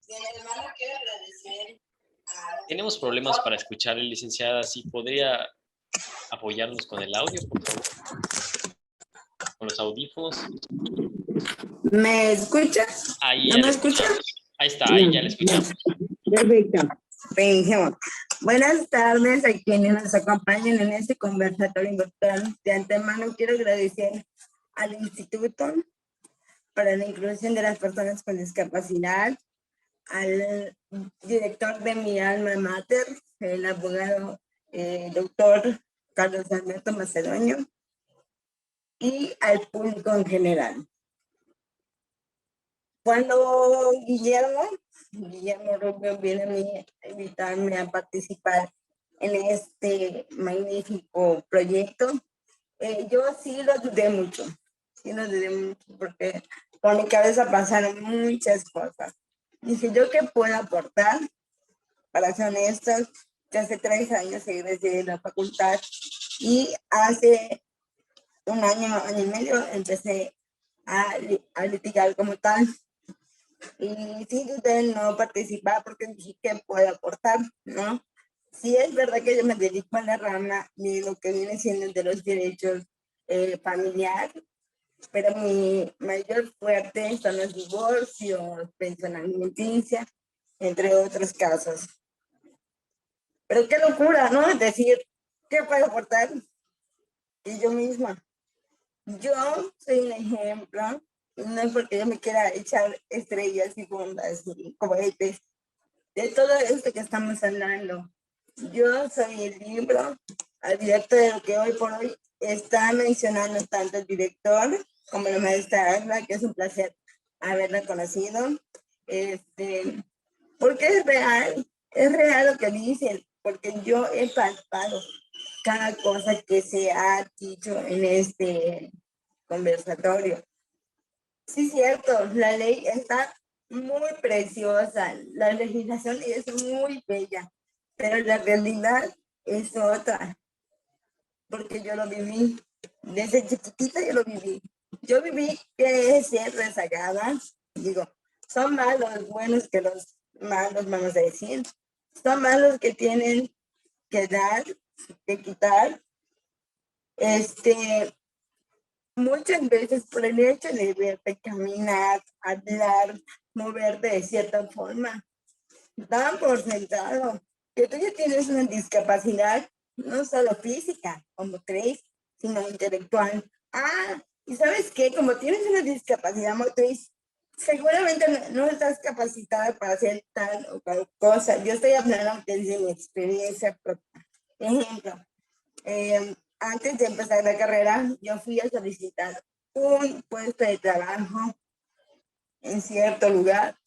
De antemano quiero agradecer a... Tenemos problemas para escuchar, licenciada. Si podría apoyarnos con el audio, por favor. Con los audífonos. ¿Me escuchas? Ahí ¿No ya me escuchas? Ahí está, ahí ya le escuchamos. Perfecto. Fingimos. Buenas tardes a quienes nos acompañan en este conversatorio virtual. De antemano quiero agradecer al Instituto para la Inclusión de las Personas con Discapacidad, al director de mi alma mater, el abogado doctor Carlos Alberto Macedonio, y al público en general. Cuando Guillermo Rubio viene a mí a invitarme a participar en este magnífico proyecto, yo sí lo dudé mucho, porque por mi cabeza pasaron muchas cosas. Dije, ¿yo qué puedo aportar? Para ser honestos, yo hace 3 años egresé de la facultad y hace un año y medio, empecé a litigar como tal. Y sí, dudé en no participar porque dije que puedo aportar, ¿no? Sí, es verdad que yo me dedico a la rama de lo que viene siendo de los derechos familiares, pero mi mayor fuerte son los divorcios, pensión alimenticia, entre otros casos. Pero qué locura, ¿no? Es decir, ¿qué puedo aportar? Y yo misma. Yo soy un ejemplo, no es porque yo me quiera echar estrellas y bombas y cohetes, de todo esto que estamos hablando. Yo soy el libro abierto de lo que hoy por hoy está mencionando tanto el director como la maestra Agla, que es un placer haberla conocido. Porque es real lo que dicen, porque yo he palpado cada cosa que se ha dicho en este conversatorio. Sí, cierto, la ley está muy preciosa, la legislación es muy bella, pero la realidad es otra, porque yo lo viví, desde chiquitita yo lo viví. Yo viví que es ser rezagada, digo, son más los buenos que los malos, vamos a decir, son más los que tienen que dar, que quitar, muchas veces por el hecho de verte caminar, hablar, moverte de cierta forma, dan por sentado que tú ya tienes una discapacidad, no solo física, como crees, sino intelectual. Ah, y ¿sabes qué? Como tienes una discapacidad motriz, seguramente no estás capacitada para hacer tal o cual cosa. Yo estoy hablando desde mi experiencia propia. Ejemplo, antes de empezar la carrera, yo fui a solicitar un puesto de trabajo en cierto lugar,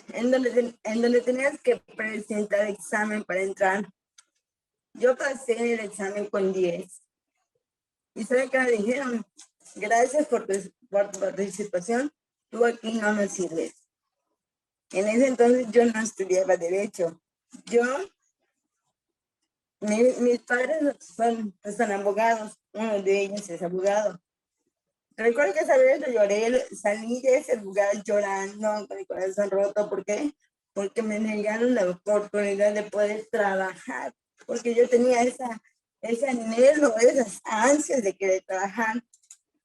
en donde tenías que presentar examen para entrar. Yo pasé el examen con 10. ¿Y saben qué me dijeron? Gracias por tu participación, tú aquí no nos sirves. En ese entonces yo no estudiaba Derecho. Mis padres son abogados, uno de ellos es abogado. Recuerdo que esa vez lloré, salí de ese lugar llorando con el corazón roto. ¿Por qué? Porque me negaron la oportunidad de poder trabajar, porque yo tenía ese anhelo, esas ansias de querer trabajar.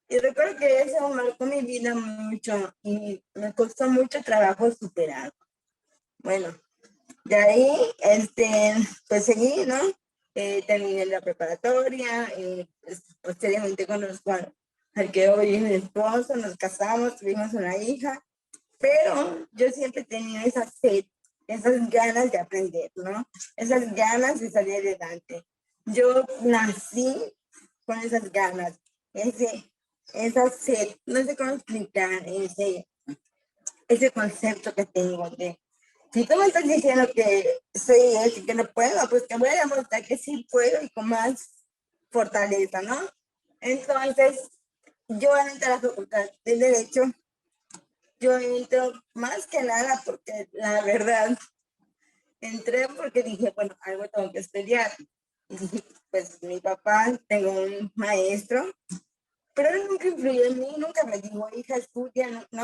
Y recuerdo que eso marcó mi vida mucho y me costó mucho trabajo superar. Bueno, de ahí, pues seguí, ¿no? Terminé la preparatoria, posteriormente conozco al que hoy es mi esposo, nos casamos, tuvimos una hija, pero yo siempre tenía esa sed, esas ganas de aprender, ¿no? Esas ganas de salir adelante. Yo nací con esas ganas, esa sed, no sé cómo explicar ese concepto que tengo de, si tú me estás diciendo que soy eso y que no puedo, pues te voy a demostrar que sí puedo y con más fortaleza, ¿no? Entonces, yo entro a la facultad de Derecho, yo entro más que nada porque la verdad, entré porque dije, bueno, algo tengo que estudiar. Y dije, pues mi papá, tengo un maestro, pero él nunca influyó en mí, nunca me dijo, hija, estudia, no,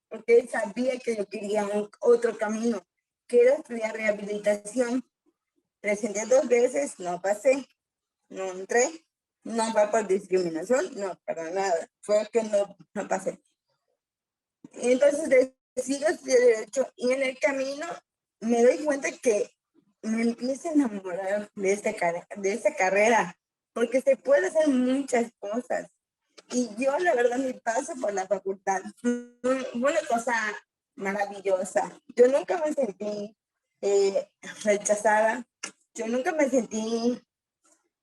porque él sabía que yo quería otro camino, que era estudiar rehabilitación. Presenté 2 veces, no pasé, no entré, no fue por discriminación, no, para nada, fue que no pasé. Y entonces decido estudiar Derecho y en el camino me doy cuenta que me empiezo a enamorar de esta carrera, porque se puede hacer muchas cosas. Y yo, la verdad, mi paso por la facultad fue una cosa maravillosa. Yo nunca me sentí rechazada. Yo nunca me sentí,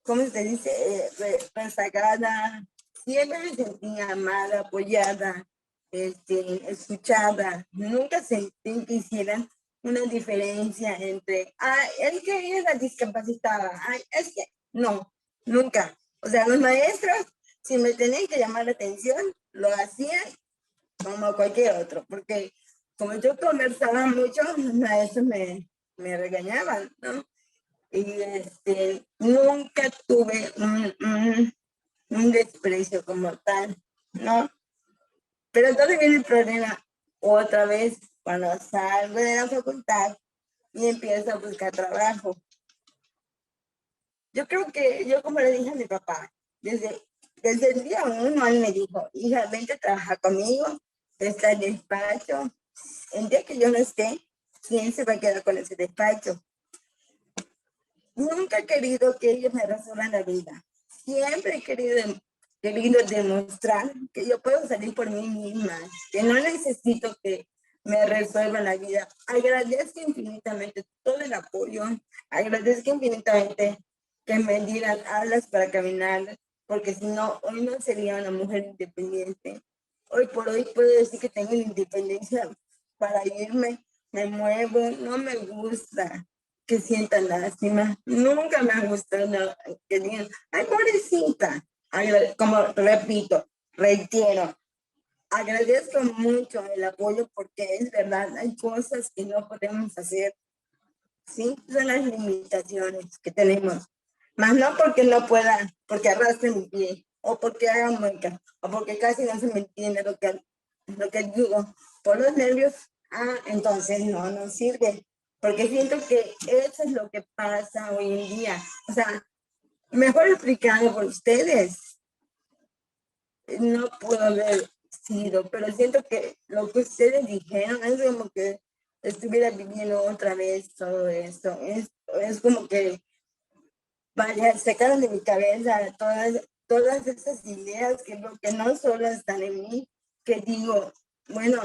¿cómo se dice? Rezagada. Siempre me sentí amada, apoyada, escuchada. Nunca sentí que hicieran una diferencia entre, es que ella es la discapacitada. Es que, no, nunca. O sea, los maestros, si me tenían que llamar la atención, lo hacían como cualquier otro, porque como yo conversaba mucho, los maestros me regañaban, ¿no? Y nunca tuve un desprecio como tal, ¿no? Pero entonces viene el problema otra vez cuando salgo de la facultad y empiezo a buscar trabajo. Yo creo que yo, como le dije a mi papá, desde el día 1 él me dijo: hija, vente a trabajar conmigo, está el despacho. El día que yo no esté, ¿quién se va a quedar con ese despacho? Nunca he querido que ellos me resuelvan la vida. Siempre he querido demostrar que yo puedo salir por mí misma, que no necesito que me resuelvan la vida. Agradezco infinitamente todo el apoyo, agradezco infinitamente que me dieran alas para caminar, porque si no, hoy no sería una mujer independiente. Hoy por hoy puedo decir que tengo la independencia para irme, me muevo, no me gusta que sientan lástima. Nunca me ha gustado que digan: ay, pobrecita. Como repito, reitero, agradezco mucho el apoyo, porque es verdad, hay cosas que no podemos hacer, ¿sí? Son las limitaciones que tenemos. Más no porque no pueda, porque arrastre mi pie, o porque haga mueca, o porque casi no se me entiende lo que digo. Por los nervios, entonces no sirve. Porque siento que eso es lo que pasa hoy en día. O sea, mejor explicado por ustedes, no puedo haber sido, pero siento que lo que ustedes dijeron es como que estuviera viviendo otra vez todo esto. Es como que, vaya, sacaron de mi cabeza todas esas ideas que no solo están en mí, que digo, bueno,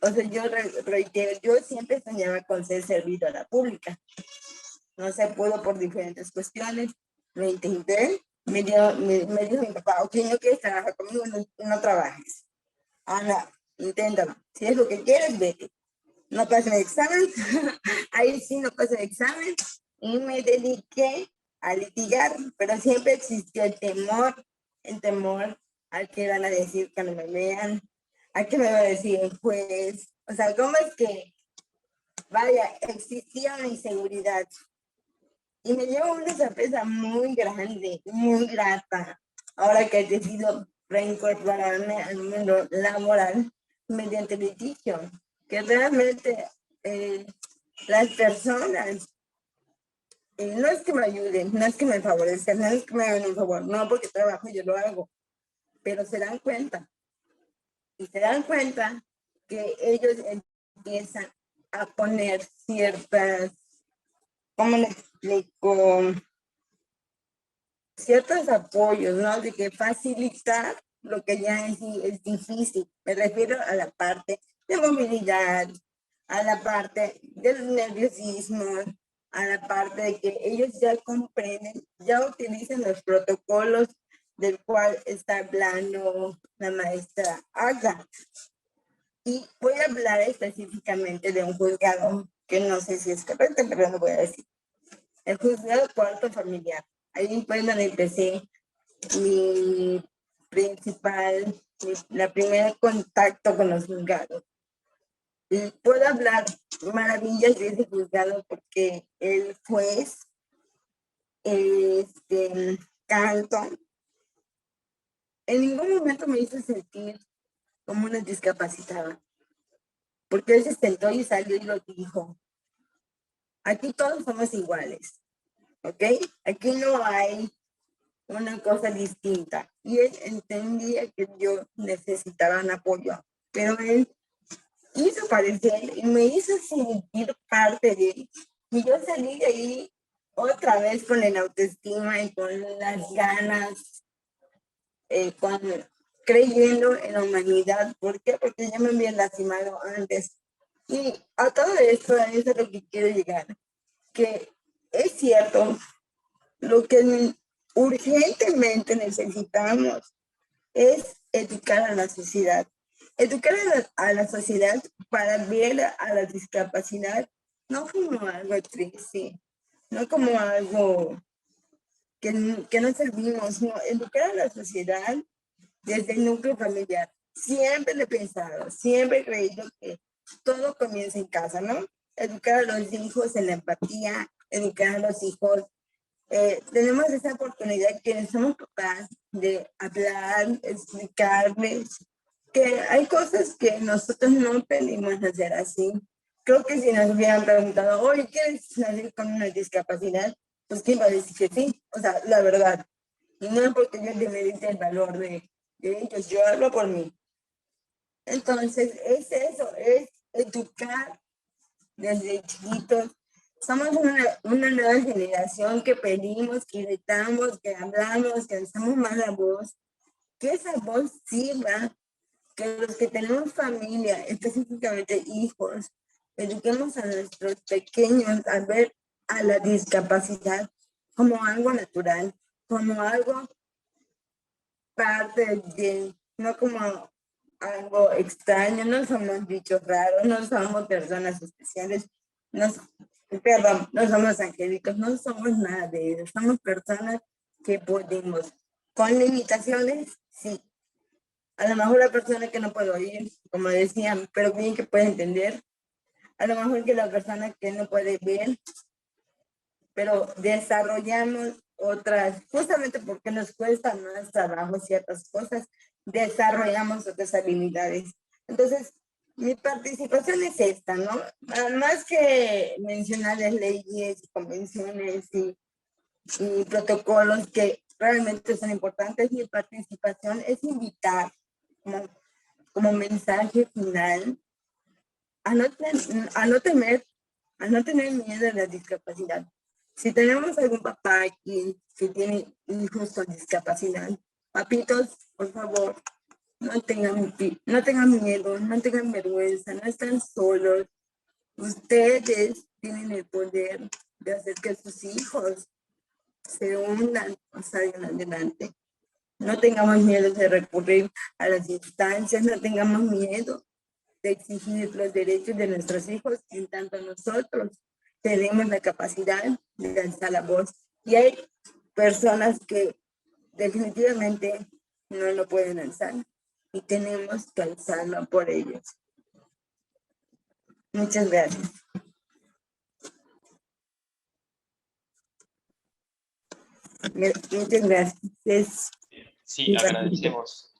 o sea, yo reitero, yo siempre soñaba con ser servidora pública. No se pudo por diferentes cuestiones. Lo intenté, me dijo mi papá: ok, no quieres trabajar conmigo, no trabajes. Ana, inténtalo. Si es lo que quieres, vete. No pasé el examen, ahí sí no pasé el examen, y me dediqué a litigar, pero siempre existió el temor al que van a decir cuando me vean, a qué me va a decir el juez. O sea, ¿cómo es que, vaya, existía una inseguridad? Y me llevo una sorpresa muy grande, muy grata, ahora que he decidido reincorporarme al mundo laboral mediante litigio, que realmente las personas, no es que me ayuden, no es que me favorezcan, no es que me hagan un favor, no, porque trabajo yo lo hago, pero se dan cuenta, y se dan cuenta que ellos empiezan a poner ciertas, ¿cómo les explico? Ciertos apoyos, ¿no? De que facilitar lo que ya en sí es difícil. Me refiero a la parte de movilidad, a la parte del nerviosismo, a la parte de que ellos ya comprenden, ya utilizan los protocolos del cual está hablando la maestra Aga. Y voy a hablar específicamente de un juzgado que no sé si es correcto, pero lo voy a decir. El juzgado cuarto familiar. Ahí fue donde empecé mi primer contacto con los juzgados. Y puedo hablar maravillas de ese juzgado porque el juez, Canton, en ningún momento me hizo sentir como una discapacitada, porque él se sentó y salió y lo dijo: aquí todos somos iguales, ¿ok? Aquí no hay una cosa distinta. Y él entendía que yo necesitaba un apoyo, pero él hizo parecer y me hizo sentir parte de él. Y yo salí de ahí otra vez con el autoestima y con las ganas, creyendo en la humanidad. ¿Por qué? Porque ya me había lastimado antes. Y a todo esto, a eso es lo que quiero llegar, que es cierto, lo que urgentemente necesitamos es educar a la sociedad. Educar a la sociedad para ver a la discapacidad no como algo triste, no como algo que no servimos, no, educar a la sociedad desde el núcleo familiar. Siempre lo he pensado, siempre he creído que todo comienza en casa, ¿no? Educar a los hijos en la empatía, educar a los hijos tenemos esa oportunidad que somos capaces de hablar, explicarles que hay cosas que nosotros no pedimos hacer así. Creo que si nos hubieran preguntado, oye, ¿quieres salir con una discapacidad? Pues quién va a decir que sí, o sea, la verdad. Y no es porque yo demerite el valor de ellos, yo hablo por mí. Entonces, es eso, es educar desde chiquitos. Somos una nueva generación que pedimos, que gritamos, que hablamos, que alzamos más la voz, que esa voz sirva, que los que tenemos familia, específicamente hijos, eduquemos a nuestros pequeños a ver a la discapacidad como algo natural, como algo parte de, no como algo extraño, no somos bichos raros, no somos personas especiales, perdón, no somos angélicos, no somos nada de eso, somos personas que podemos, con limitaciones, sí. A lo mejor la persona que no puede oír, como decían, pero bien que puede entender, a lo mejor que la persona que no puede ver, pero desarrollamos otras, justamente porque nos cuesta más trabajo ciertas cosas, desarrollamos otras habilidades. Entonces, mi participación es esta, ¿no? Más que mencionarles leyes, convenciones y protocolos que realmente son importantes, mi participación es invitar como mensaje final a no tener miedo a la discapacidad. Si tenemos algún papá aquí que tiene hijos con discapacidad, papitos, por favor, no tengan miedo, no tengan vergüenza, no están solos. Ustedes tienen el poder de hacer que sus hijos se hundan o salgan adelante. No tengamos miedo de recurrir a las instancias, no tengamos miedo de exigir los derechos de nuestros hijos, en tanto nosotros tenemos la capacidad de alzar la voz. Y hay personas que definitivamente no lo pueden alzar y tenemos que alzarlo por ellos. Muchas gracias. Muchas gracias. Sí, agradecemos.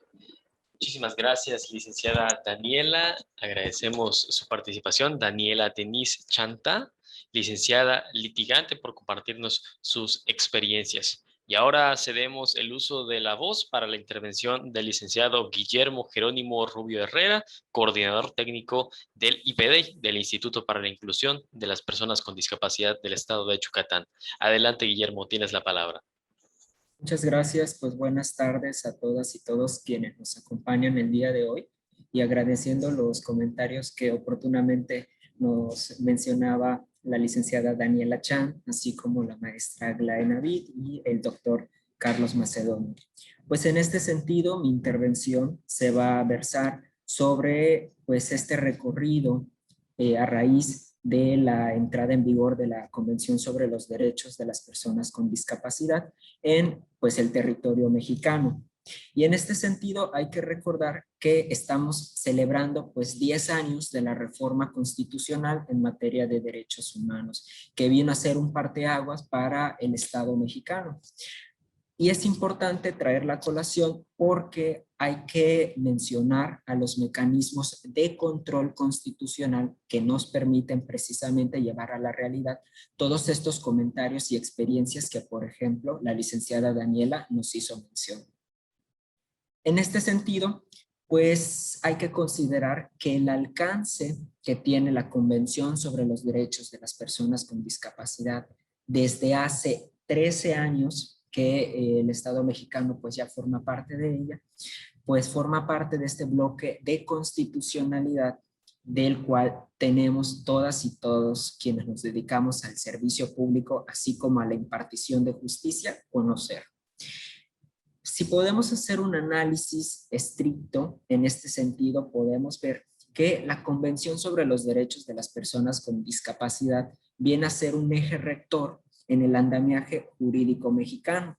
Muchísimas gracias, licenciada Daniela. Agradecemos su participación. Daniela Denise Chanta, licenciada litigante, por compartirnos sus experiencias. Y ahora cedemos el uso de la voz para la intervención del licenciado Guillermo Jerónimo Rubio Herrera, coordinador técnico del IPD, del Instituto para la Inclusión de las Personas con Discapacidad del Estado de Yucatán. Adelante, Guillermo, tienes la palabra. Muchas gracias, pues buenas tardes a todas y todos quienes nos acompañan el día de hoy y agradeciendo los comentarios que oportunamente nos mencionaba la licenciada Daniela Chan, así como la maestra Aglaé Navid y el doctor Carlos Macedonio. Pues en este sentido, mi intervención se va a versar sobre pues este recorrido a raíz de la entrada en vigor de la Convención sobre los Derechos de las Personas con Discapacidad en pues el territorio mexicano. Y en este sentido hay que recordar que estamos celebrando pues 10 años de la reforma constitucional en materia de derechos humanos, que vino a ser un parteaguas para el Estado mexicano. Y es importante traer la colación porque hay que mencionar a los mecanismos de control constitucional que nos permiten precisamente llevar a la realidad todos estos comentarios y experiencias que, por ejemplo, la licenciada Daniela nos hizo mención. En este sentido, pues hay que considerar que el alcance que tiene la Convención sobre los Derechos de las Personas con Discapacidad desde hace 13 años que el Estado mexicano pues ya forma parte de ella, pues forma parte de este bloque de constitucionalidad del cual tenemos todas y todos quienes nos dedicamos al servicio público, así como a la impartición de justicia, conocer. Si podemos hacer un análisis estricto en este sentido, podemos ver que la Convención sobre los Derechos de las Personas con Discapacidad viene a ser un eje rector en el andamiaje jurídico mexicano.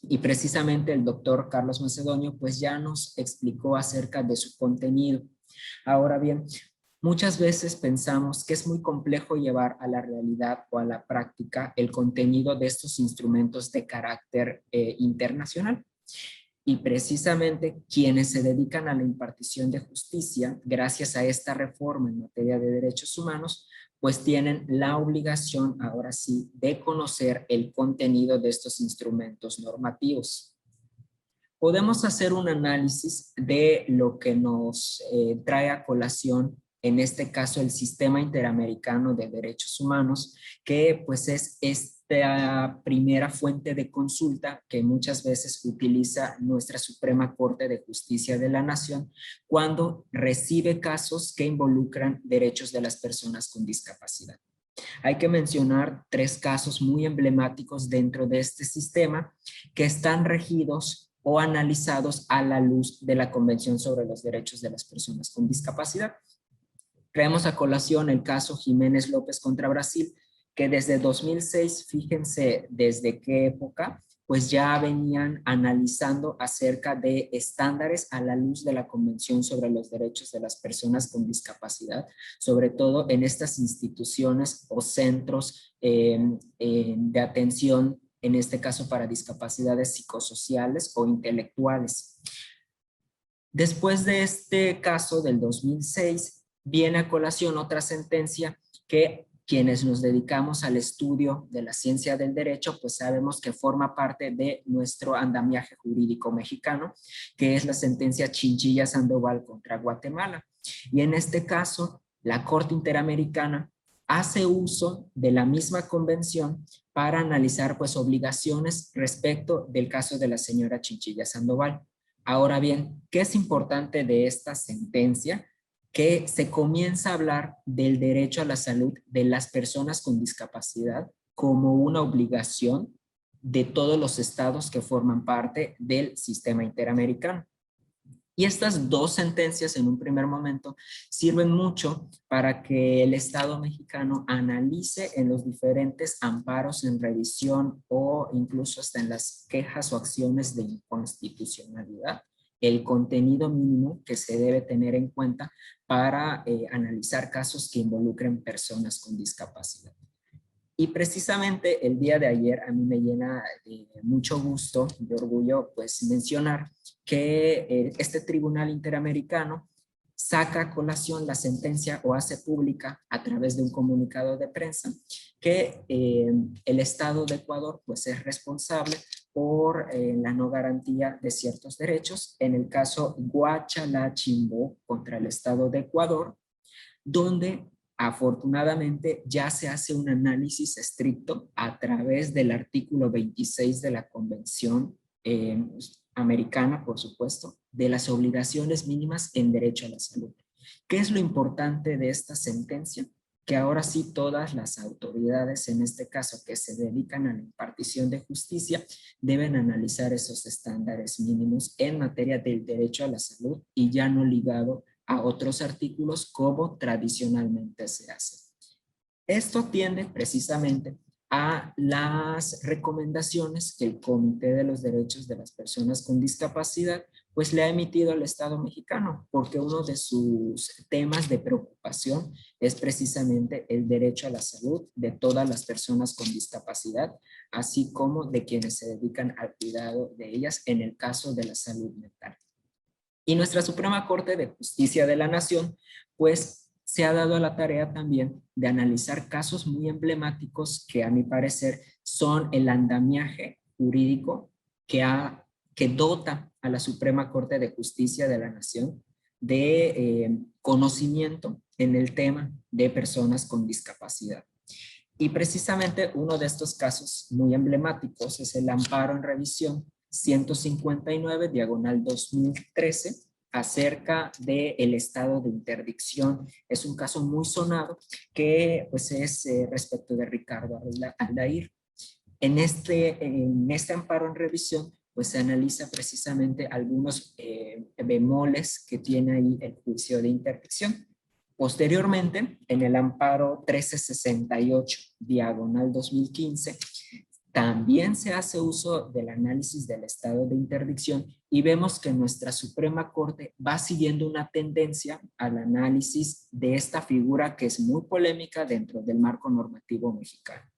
Y precisamente el doctor Carlos Macedonio pues ya nos explicó acerca de su contenido. Ahora bien, Muchas veces pensamos que es muy complejo llevar a la realidad o a la práctica el contenido de estos instrumentos de carácter internacional. Y precisamente quienes se dedican a la impartición de justicia, gracias a esta reforma en materia de derechos humanos, pues tienen la obligación, ahora sí, de conocer el contenido de estos instrumentos normativos. Podemos hacer un análisis de lo que nos trae a colación, en este caso, el Sistema Interamericano de Derechos Humanos, que pues es esta primera fuente de consulta que muchas veces utiliza nuestra Suprema Corte de Justicia de la Nación cuando recibe casos que involucran derechos de las personas con discapacidad. Hay que mencionar 3 casos muy emblemáticos dentro de este sistema que están regidos o analizados a la luz de la Convención sobre los Derechos de las Personas con Discapacidad. Traemos a colación el caso Jiménez López contra Brasil, que desde 2006, fíjense desde qué época, pues ya venían analizando acerca de estándares a la luz de la Convención sobre los Derechos de las Personas con Discapacidad, sobre todo en estas instituciones o centros de atención, en este caso para discapacidades psicosociales o intelectuales. Después de este caso del 2006, viene a colación otra sentencia que quienes nos dedicamos al estudio de la ciencia del derecho, pues sabemos que forma parte de nuestro andamiaje jurídico mexicano, que es la sentencia Chinchilla Sandoval contra Guatemala. Y en este caso, la Corte Interamericana hace uso de la misma convención para analizar pues obligaciones respecto del caso de la señora Chinchilla Sandoval. Ahora bien, ¿qué es importante de esta sentencia? Que se comienza a hablar del derecho a la salud de las personas con discapacidad como una obligación de todos los estados que forman parte del sistema interamericano. Y estas 2 sentencias en un primer momento sirven mucho para que el Estado mexicano analice en los diferentes amparos en revisión o incluso hasta en las quejas o acciones de inconstitucionalidad el contenido mínimo que se debe tener en cuenta para analizar casos que involucren personas con discapacidad. Y precisamente el día de ayer a mí me llena de mucho gusto, de orgullo, pues mencionar que este Tribunal Interamericano saca a colación la sentencia o hace pública a través de un comunicado de prensa que el Estado de Ecuador pues es responsable por la no garantía de ciertos derechos, en el caso Guachalachimbo contra el Estado de Ecuador, donde afortunadamente ya se hace un análisis estricto a través del artículo 26 de la Convención americana, por supuesto, de las obligaciones mínimas en derecho a la salud. ¿Qué es lo importante de esta sentencia? Que ahora sí todas las autoridades, en este caso que se dedican a la impartición de justicia, deben analizar esos estándares mínimos en materia del derecho a la salud y ya no ligado a otros artículos como tradicionalmente se hace. Esto atiende precisamente a las recomendaciones que el Comité de los Derechos de las Personas con Discapacidad pues le ha emitido al Estado mexicano, porque uno de sus temas de preocupación es precisamente el derecho a la salud de todas las personas con discapacidad, así como de quienes se dedican al cuidado de ellas en el caso de la salud mental. Y nuestra Suprema Corte de Justicia de la Nación, pues se ha dado a la tarea también de analizar casos muy emblemáticos que a mi parecer son el andamiaje jurídico que dota a la Suprema Corte de Justicia de la Nación de conocimiento en el tema de personas con discapacidad. Y precisamente uno de estos casos muy emblemáticos es el amparo en revisión 159/2013 acerca del estado de interdicción. Es un caso muy sonado que pues es respecto de Ricardo Aldair. En este amparo en revisión pues se analiza precisamente algunos bemoles que tiene ahí el juicio de interdicción. Posteriormente, en el amparo 1368/2015, también se hace uso del análisis del estado de interdicción y vemos que nuestra Suprema Corte va siguiendo una tendencia al análisis de esta figura que es muy polémica dentro del marco normativo mexicano.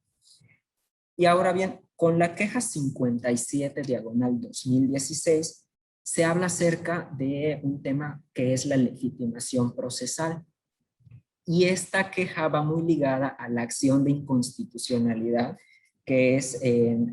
Y ahora bien, con la queja 57/2016 se habla acerca de un tema que es la legitimación procesal. Y esta queja va muy ligada a la acción de inconstitucionalidad, que es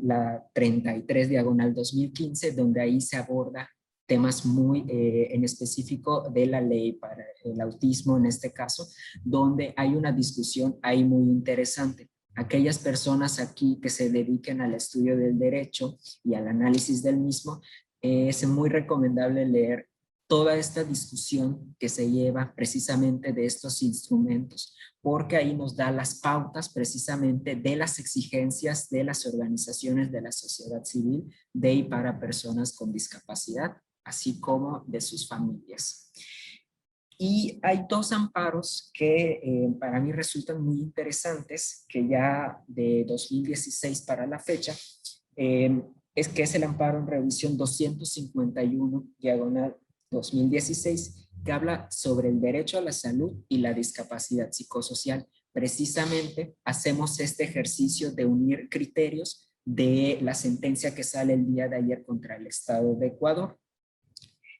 la 33/2015, donde ahí se aborda temas muy en específico de la ley para el autismo en este caso, donde hay una discusión ahí muy interesante. Aquellas personas aquí que se dediquen al estudio del derecho y al análisis del mismo, es muy recomendable leer toda esta discusión que se lleva precisamente de estos instrumentos, porque ahí nos da las pautas precisamente de las exigencias de las organizaciones de la sociedad civil de y para personas con discapacidad, así como de sus familias. Y hay dos amparos que para mí resultan muy interesantes, que ya de 2016 para la fecha, es el amparo en revisión 251/2016, que habla sobre el derecho a la salud y la discapacidad psicosocial. Precisamente hacemos este ejercicio de unir criterios de la sentencia que sale el día de ayer contra el Estado de Ecuador.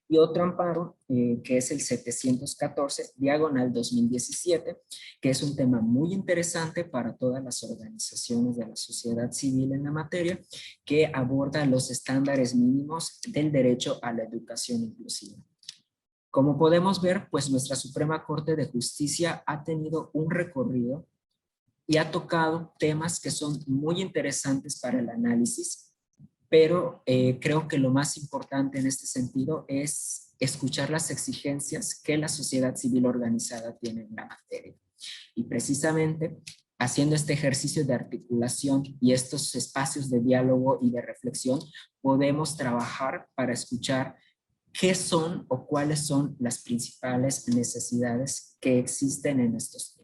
Y otro amparo, que es el 714/2017, que es un tema muy interesante para todas las organizaciones de la sociedad civil en la materia, que aborda los estándares mínimos del derecho a la educación inclusiva. Como podemos ver, pues nuestra Suprema Corte de Justicia ha tenido un recorrido y ha tocado temas que son muy interesantes para el análisis, pero creo que lo más importante en este sentido es escuchar las exigencias que la sociedad civil organizada tiene en la materia. Y precisamente haciendo este ejercicio de articulación y estos espacios de diálogo y de reflexión, podemos trabajar para escuchar qué son o cuáles son las principales necesidades que existen en estos tiempos.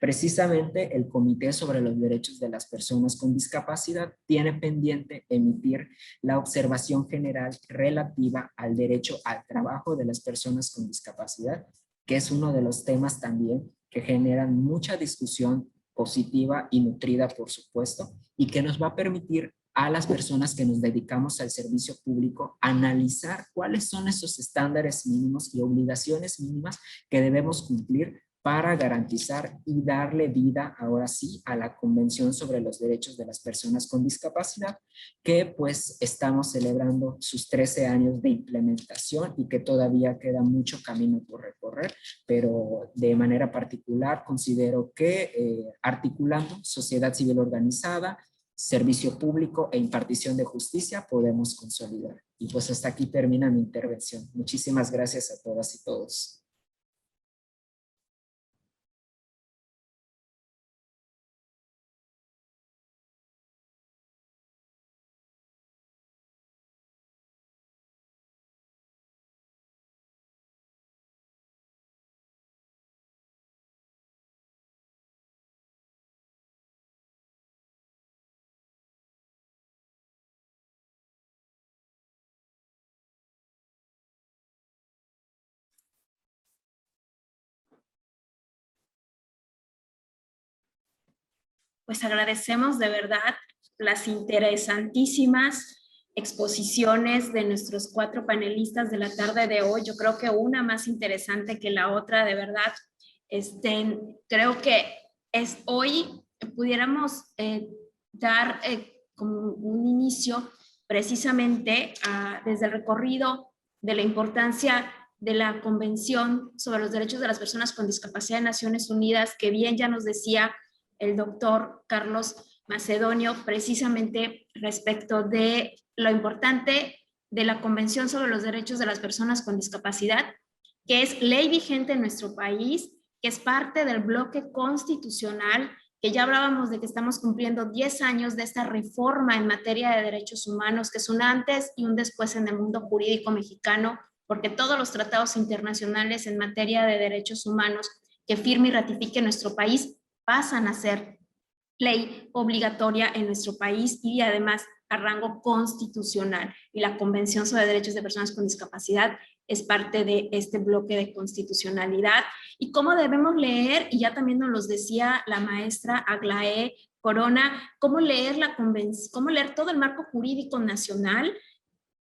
Precisamente el Comité sobre los Derechos de las Personas con Discapacidad tiene pendiente emitir la observación general relativa al derecho al trabajo de las personas con discapacidad, que es uno de los temas también que generan mucha discusión positiva y nutrida, por supuesto, y que nos va a permitir a las personas que nos dedicamos al servicio público analizar cuáles son esos estándares mínimos y obligaciones mínimas que debemos cumplir para garantizar y darle vida, ahora sí, a la Convención sobre los Derechos de las Personas con Discapacidad, que pues estamos celebrando sus 13 años de implementación y que todavía queda mucho camino por recorrer, pero de manera particular considero que articulando sociedad civil organizada, servicio público e impartición de justicia podemos consolidar. Y pues hasta aquí termina mi intervención. Muchísimas gracias a todas y todos. Pues agradecemos de verdad las interesantísimas exposiciones de nuestros 4 panelistas de la tarde de hoy. Yo creo que una más interesante que la otra, de verdad. Creo que hoy pudiéramos dar como un inicio precisamente desde el recorrido de la importancia de la Convención sobre los Derechos de las Personas con Discapacidad de Naciones Unidas, que bien ya nos decía el doctor Carlos Macedonio, precisamente respecto de lo importante de la Convención sobre los Derechos de las Personas con Discapacidad, que es ley vigente en nuestro país, que es parte del bloque constitucional, que ya hablábamos de que estamos cumpliendo 10 años de esta reforma en materia de derechos humanos, que es un antes y un después en el mundo jurídico mexicano, porque todos los tratados internacionales en materia de derechos humanos que firme y ratifique nuestro país pasan a ser ley obligatoria en nuestro país y además a rango constitucional. Y la Convención sobre Derechos de Personas con Discapacidad es parte de este bloque de constitucionalidad. Y cómo debemos leer, y ya también nos los decía la maestra Aglaé Corona, cómo leer la convención, cómo leer todo el marco jurídico nacional,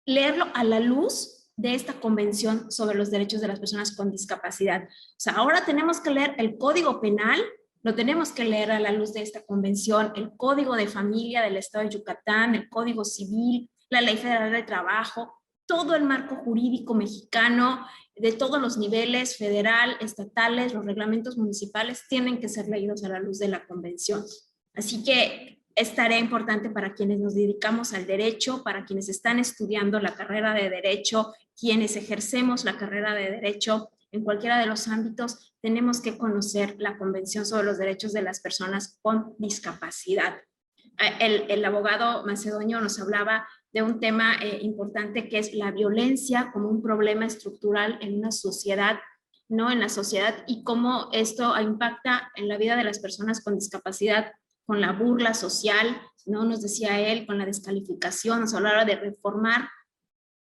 leerlo a la luz de esta Convención sobre los Derechos de las Personas con Discapacidad. O sea, ahora tenemos que leer el Código Penal, lo tenemos que leer a la luz de esta convención, el Código de Familia del Estado de Yucatán, el Código Civil, la Ley Federal de Trabajo, todo el marco jurídico mexicano de todos los niveles, federal, estatales, los reglamentos municipales, tienen que ser leídos a la luz de la convención. Así que es tarea importante para quienes nos dedicamos al derecho, para quienes están estudiando la carrera de derecho, quienes ejercemos la carrera de derecho en cualquiera de los ámbitos, tenemos que conocer la Convención sobre los Derechos de las Personas con Discapacidad. El abogado macedonio nos hablaba de un tema importante que es la violencia como un problema estructural en una sociedad, ¿no? En la sociedad, y cómo esto impacta en la vida de las personas con discapacidad, con la burla social, ¿no? Nos decía él, con la descalificación, nos hablaba de reformar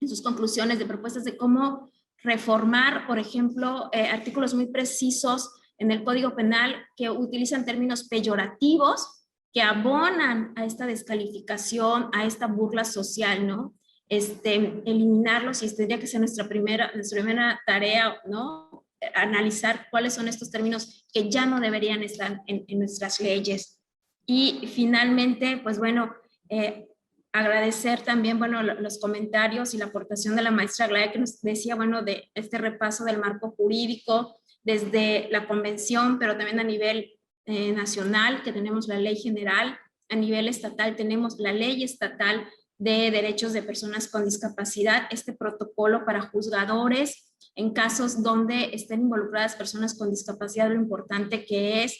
en sus conclusiones, de propuestas de cómo reformar, por ejemplo, artículos muy precisos en el Código Penal que utilizan términos peyorativos que abonan a esta descalificación, a esta burla social, ¿no? Eliminarlos, y tendría que ser nuestra primera tarea, ¿no? Analizar cuáles son estos términos que ya no deberían estar en nuestras leyes. Y finalmente, pues bueno, agradecer también, bueno, los comentarios y la aportación de la maestra Aglaé, que nos decía, bueno, de este repaso del marco jurídico desde la convención, pero también a nivel nacional, que tenemos la ley general, a nivel estatal tenemos la ley estatal de derechos de personas con discapacidad, este protocolo para juzgadores en casos donde estén involucradas personas con discapacidad, lo importante que es.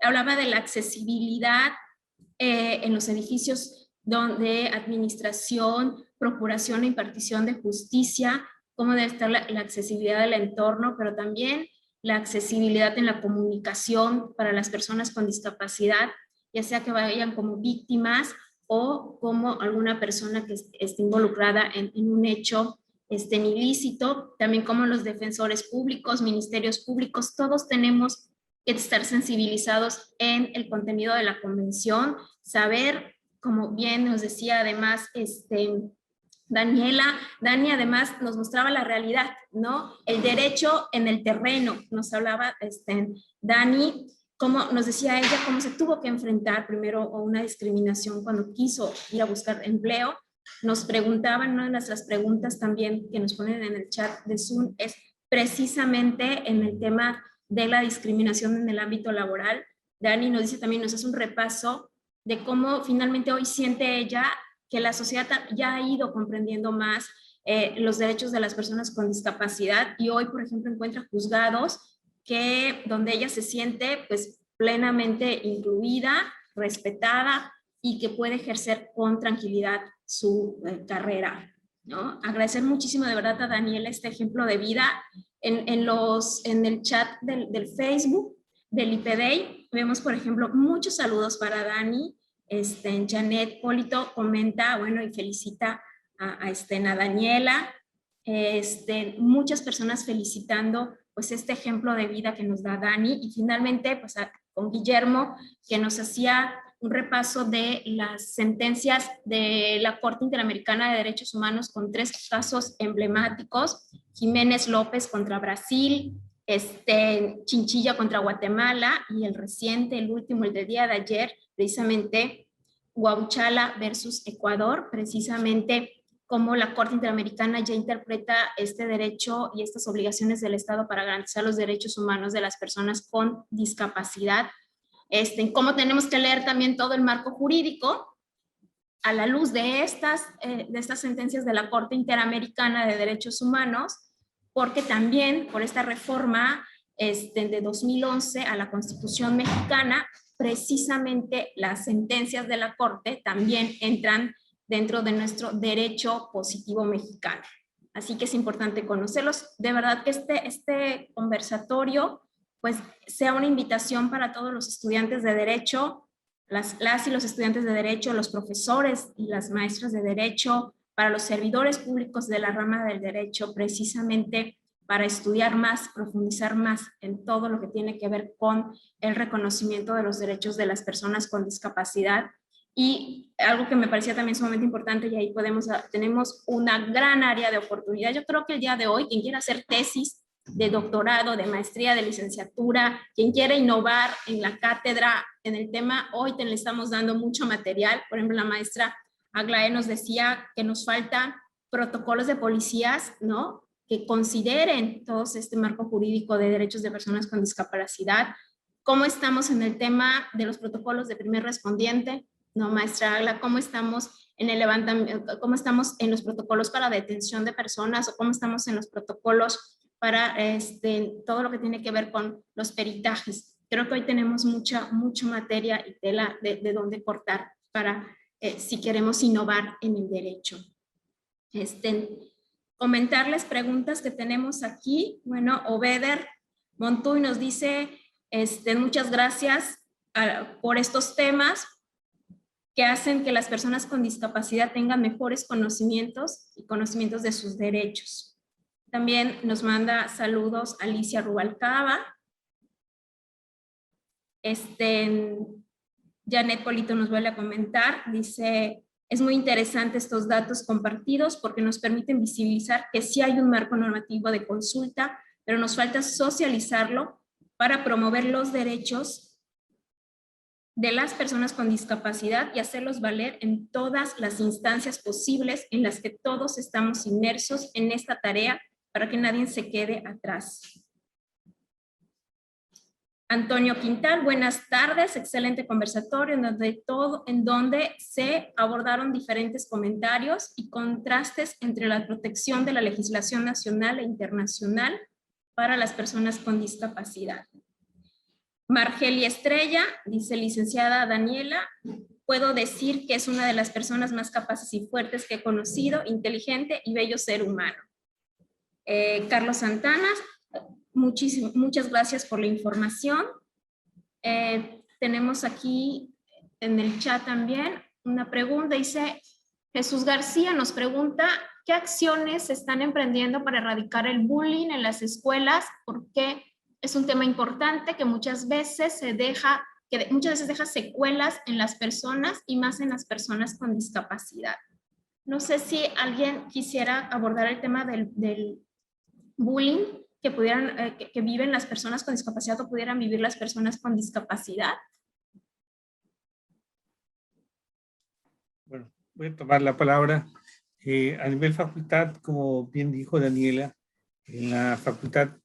Hablaba de la accesibilidad en los edificios donde administración, procuración e impartición de justicia, cómo debe estar la accesibilidad del entorno, pero también la accesibilidad en la comunicación para las personas con discapacidad, ya sea que vayan como víctimas o como alguna persona que esté involucrada en un hecho ilícito, también como los defensores públicos, ministerios públicos, todos tenemos que estar sensibilizados en el contenido de la convención, saber, como bien nos decía además Dani además nos mostraba la realidad, ¿no? El derecho en el terreno, nos hablaba Dani, como nos decía ella, cómo se tuvo que enfrentar primero a una discriminación cuando quiso ir a buscar empleo. Nos preguntaban, una de nuestras preguntas también que nos ponen en el chat de Zoom es precisamente en el tema de la discriminación en el ámbito laboral. Dani nos dice también, nos hace un repaso de cómo finalmente hoy siente ella que la sociedad ya ha ido comprendiendo más los derechos de las personas con discapacidad y hoy, por ejemplo, encuentra juzgados donde ella se siente pues plenamente incluida, respetada y que puede ejercer con tranquilidad su carrera, ¿no? Agradecer muchísimo de verdad a Daniela este ejemplo de vida. En el chat del Facebook del IPDEI vemos, por ejemplo, muchos saludos para Dani. Janet Polito comenta, bueno, y felicita a Daniela. Muchas personas felicitando pues este ejemplo de vida que nos da Dani, y finalmente pues con Guillermo, que nos hacía un repaso de las sentencias de la Corte Interamericana de Derechos Humanos con 3 casos emblemáticos: Jiménez López contra Brasil, Chinchilla contra Guatemala, y el reciente, el último, el del día de ayer, precisamente Guauchala versus Ecuador, precisamente cómo la Corte Interamericana ya interpreta este derecho y estas obligaciones del Estado para garantizar los derechos humanos de las personas con discapacidad. Cómo tenemos que leer también todo el marco jurídico a la luz de estas sentencias de la Corte Interamericana de Derechos Humanos, porque también por esta reforma de 2011 a la Constitución mexicana, precisamente las sentencias de la Corte también entran dentro de nuestro derecho positivo mexicano. Así que es importante conocerlos. De verdad que este conversatorio pues sea una invitación para todos los estudiantes de derecho, las y los estudiantes de Derecho, los profesores y las maestras de Derecho, para los servidores públicos de la rama del Derecho, precisamente para estudiar más, profundizar más en todo lo que tiene que ver con el reconocimiento de los derechos de las personas con discapacidad. Y algo que me parecía también sumamente importante, y ahí tenemos una gran área de oportunidad. Yo creo que el día de hoy, quien quiera hacer tesis de doctorado, de maestría, de licenciatura, quien quiera innovar en la cátedra, en el tema, hoy le estamos dando mucho material. Por ejemplo, la maestra Aglaé nos decía que nos faltan protocolos de policías, ¿no?, que consideren todo este marco jurídico de derechos de personas con discapacidad. ¿Cómo estamos en el tema de los protocolos de primer respondiente? ¿No, maestra Agla? ¿Cómo estamos en el levantamiento? ¿Cómo estamos en los protocolos para detención de personas? ¿O cómo estamos en los protocolos para todo lo que tiene que ver con los peritajes? Creo que hoy tenemos mucha materia y tela de dónde cortar para si queremos innovar en el derecho. Comentarles preguntas que tenemos aquí. Bueno, Obeder Montuy nos dice, muchas gracias por estos temas que hacen que las personas con discapacidad tengan mejores conocimientos y conocimientos de sus derechos. También nos manda saludos Alicia Rubalcaba. Janet Polito nos vuelve a comentar, dice, es muy interesante estos datos compartidos porque nos permiten visibilizar que sí hay un marco normativo de consulta, pero nos falta socializarlo para promover los derechos de las personas con discapacidad y hacerlos valer en todas las instancias posibles en las que todos estamos inmersos en esta tarea para que nadie se quede atrás. Antonio Quintal, buenas tardes, excelente conversatorio en donde se abordaron diferentes comentarios y contrastes entre la protección de la legislación nacional e internacional para las personas con discapacidad. Margeli Estrella, dice licenciada Daniela, puedo decir que es una de las personas más capaces y fuertes que he conocido, inteligente y bello ser humano. Carlos Santana, muchas gracias por la información. Tenemos aquí en el chat también una pregunta, dice Jesús García nos pregunta ¿qué acciones se están emprendiendo para erradicar el bullying en las escuelas? Porque es un tema importante que muchas veces deja secuelas en las personas y más en las personas con discapacidad. No sé si alguien quisiera abordar el tema del bullying que viven las personas con discapacidad o pudieran vivir las personas con discapacidad. Bueno, voy a tomar la palabra. A nivel facultad, como bien dijo Daniela, en la facultad,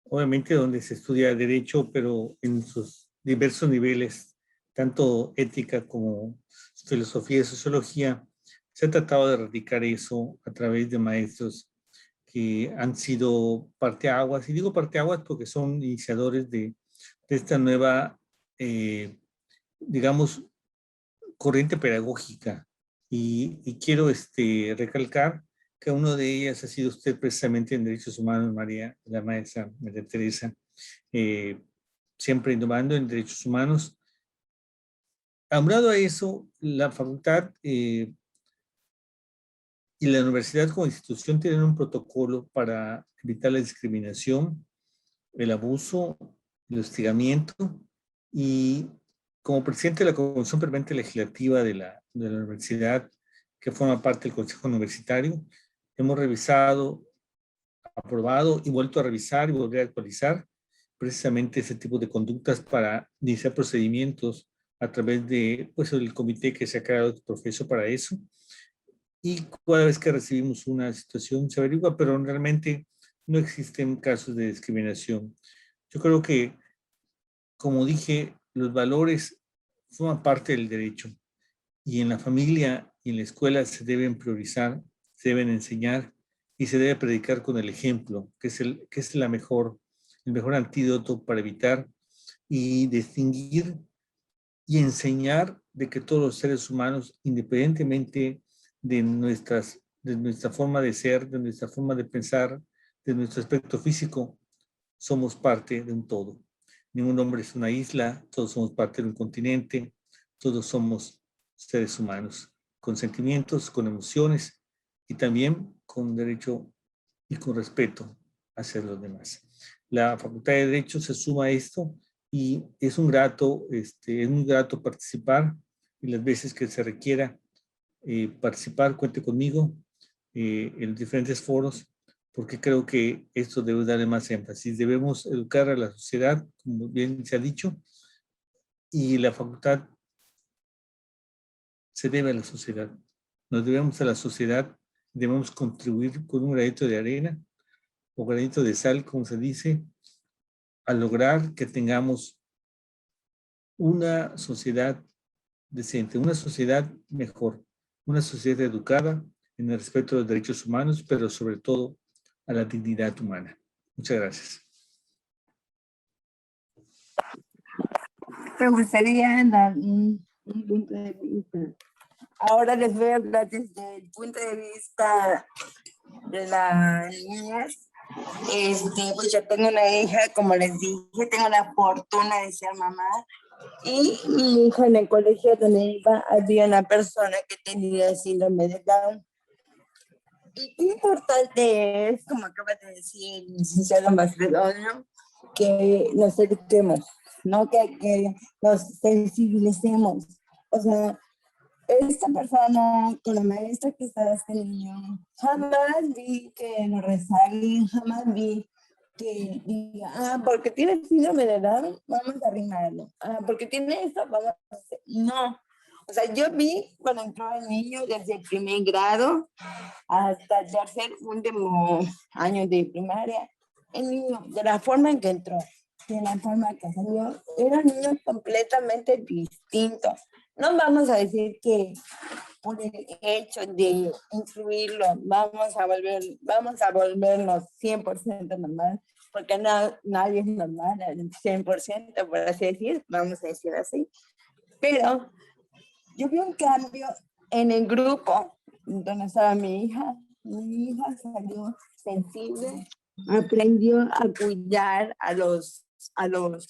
obviamente donde se estudia Derecho, pero en sus diversos niveles, tanto ética como filosofía y sociología, se ha tratado de erradicar eso a través de maestros que han sido parteaguas, y digo parteaguas porque son iniciadores de esta nueva, digamos, corriente pedagógica. Y quiero recalcar que uno de ellas ha sido usted precisamente en Derechos Humanos, María, la maestra María Teresa, siempre innovando en Derechos Humanos. Aunado a eso, la facultad y la universidad como institución tienen un protocolo para evitar la discriminación, el abuso, el hostigamiento, y como presidente de la Comisión Permanente Legislativa de la universidad, que forma parte del Consejo Universitario, hemos revisado, aprobado y vuelto a revisar y volver a actualizar precisamente ese tipo de conductas para iniciar procedimientos a través de el comité que se ha creado de profeso para eso. Y cada vez que recibimos una situación se averigua, pero realmente no existen casos de discriminación. Yo creo que, como dije, los valores forman parte del derecho y en la familia y en la escuela se deben priorizar, se deben enseñar y se debe predicar con el ejemplo, que es el mejor antídoto para evitar y distinguir y enseñar de que todos los seres humanos, independientemente de nuestra forma de ser, de nuestra forma de pensar, de nuestro aspecto físico, somos parte de un todo. Ningún hombre es una isla, todos somos parte de un continente, todos somos seres humanos, con sentimientos, con emociones y también con derecho y con respeto hacia los demás. La Facultad de Derecho se suma a esto y es un grato participar, y las veces que se requiera participar, cuente conmigo en diferentes foros, porque creo que esto debe darle más énfasis. Debemos educar a la sociedad, como bien se ha dicho, y la facultad se debe a la sociedad. Nos debemos a la sociedad, debemos contribuir con un granito de arena o granito de sal, como se dice, a lograr que tengamos una sociedad decente, una sociedad mejor, una sociedad educada en el respeto a los derechos humanos, pero sobre todo a la dignidad humana. Muchas gracias. Me gustaría dar un punto de vista. Ahora les voy a hablar desde el punto de vista de las niñas. Pues yo tengo una hija, como les dije, tengo la fortuna de ser mamá. Y mi hija en el colegio donde iba había una persona que tenía síndrome de Down. Y qué importante es, como acaba de decir el licenciado Macedonio, que nos eduquemos, ¿no? Que nos sensibilicemos. O sea, esta persona, con la maestra que está este niño, jamás vi que lo rezaguen, jamás vi que diga, porque tiene síndrome de Down, vamos a arrimarlo. Porque tiene esto, vamos a hacer. No. O sea, yo vi cuando entró el niño desde el primer grado hasta el tercer, último año de primaria, el niño, de la forma en que entró, de la forma que salió, era un niño completamente distinto. No vamos a decir que por el hecho de incluirlo vamos a volvernos 100% normal, porque nadie es normal al 100%, por así decir, vamos a decir así. Pero yo vi un cambio en el grupo donde estaba mi hija. Mi hija salió sensible, aprendió a cuidar a los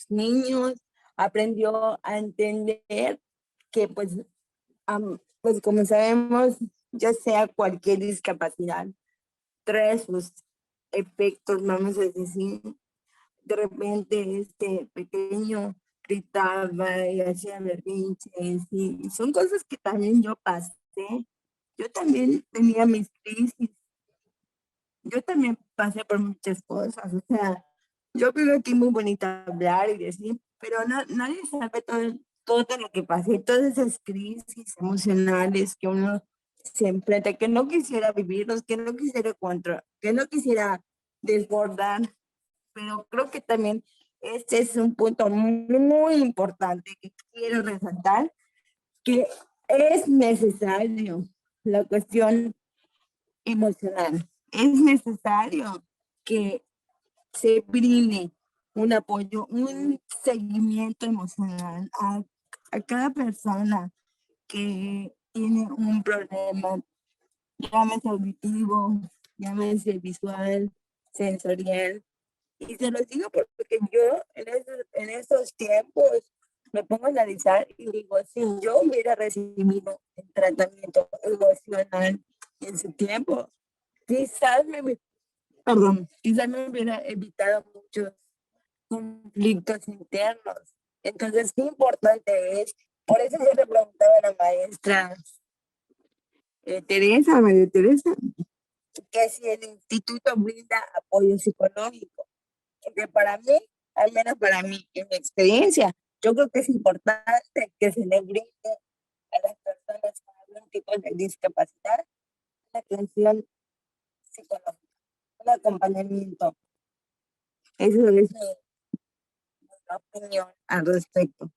niños, aprendió a entender que pues como sabemos, ya sea cualquier discapacidad, trae sus efectos, vamos a decir. De repente este pequeño gritaba y hacía berrinches, y son cosas que también yo pasé. Yo también tenía mis crisis. Yo también pasé por muchas cosas. O sea, yo creo que es muy bonito hablar y decir, pero nadie sabe todo lo que pasé, todas esas crisis emocionales que uno se enfrenta, que no quisiera vivirlos, que no quisiera que no quisiera desbordar. Pero creo que también este es un punto muy, muy importante que quiero resaltar, que es necesario la cuestión emocional. Es necesario que se brinde un apoyo, un seguimiento emocional a cada persona que tiene un problema, llámese auditivo, llámese visual, sensorial. Y se los digo porque yo en estos tiempos me pongo a analizar y digo, si yo hubiera recibido el tratamiento emocional en su tiempo, quizás me hubiera evitado muchos conflictos internos. Entonces, qué importante es. Por eso yo le preguntaba a la maestra María Teresa, que si el instituto brinda apoyo psicológico. Que para mí, al menos para mí, en mi experiencia, yo creo que es importante que se le brinde a las personas con algún tipo de discapacidad una atención psicológica, un acompañamiento. Eso es mi opinión al respecto.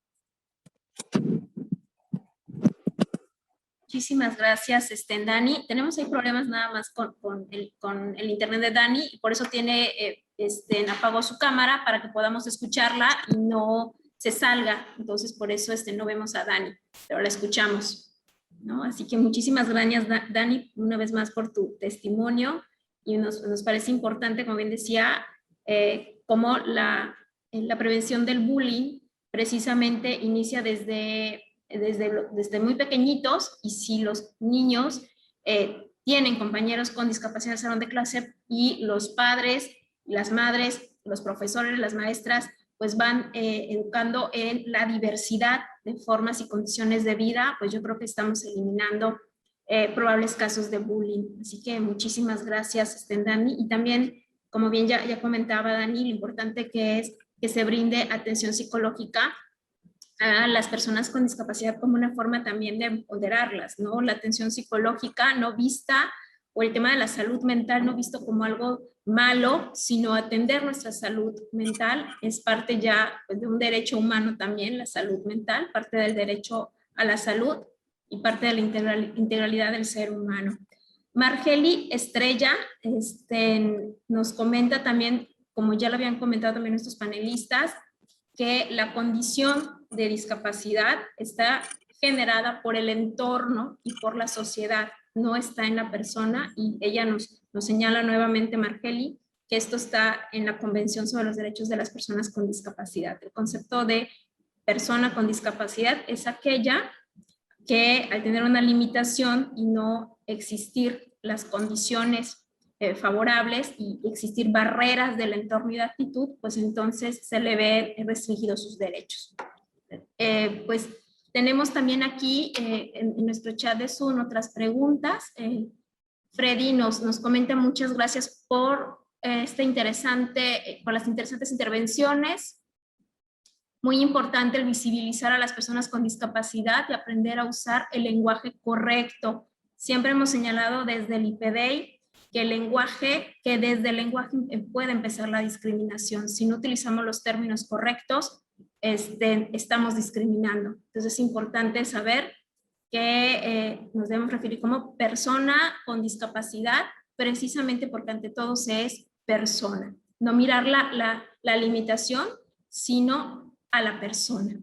Muchísimas gracias, Dani. Tenemos ahí problemas nada más con el internet de Dani, y por eso tiene, apagó su cámara para que podamos escucharla y no se salga. Entonces, por eso no vemos a Dani, pero la escuchamos, ¿no? Así que muchísimas gracias, Dani, una vez más por tu testimonio, y nos parece importante, como bien decía, cómo la prevención del bullying precisamente inicia desde muy pequeñitos, y si los niños tienen compañeros con discapacidad en el salón de clase y los padres, las madres, los profesores, las maestras, pues van educando en la diversidad de formas y condiciones de vida, pues yo creo que estamos eliminando probables casos de bullying. Así que muchísimas gracias, Dani. Y también, como bien ya comentaba Dani, lo importante que es que se brinde atención psicológica a las personas con discapacidad como una forma también de empoderarlas, ¿no? La atención psicológica no vista, o el tema de la salud mental no visto como algo malo, sino atender nuestra salud mental es parte ya, pues, de un derecho humano también, la salud mental, parte del derecho a la salud y parte de la integralidad del ser humano. Margeli Estrella nos comenta también, como ya lo habían comentado también nuestros panelistas, que la condición de discapacidad está generada por el entorno y por la sociedad, no está en la persona, y ella nos señala nuevamente, Margeli, que esto está en la Convención sobre los Derechos de las Personas con Discapacidad. El concepto de persona con discapacidad es aquella que al tener una limitación y no existir las condiciones favorables y existir barreras del entorno y de actitud, pues entonces se le ve restringidos sus derechos. Pues tenemos también aquí en nuestro chat de Zoom otras preguntas. Freddy nos comenta: muchas gracias por por las interesantes intervenciones. Muy importante el visibilizar a las personas con discapacidad y aprender a usar el lenguaje correcto. Siempre hemos señalado desde el IPDEI que desde el lenguaje puede empezar la discriminación. Si no utilizamos los términos correctos, estamos discriminando. Entonces es importante saber que nos debemos referir como persona con discapacidad, precisamente porque ante todo se es persona. No mirar la limitación, sino a la persona.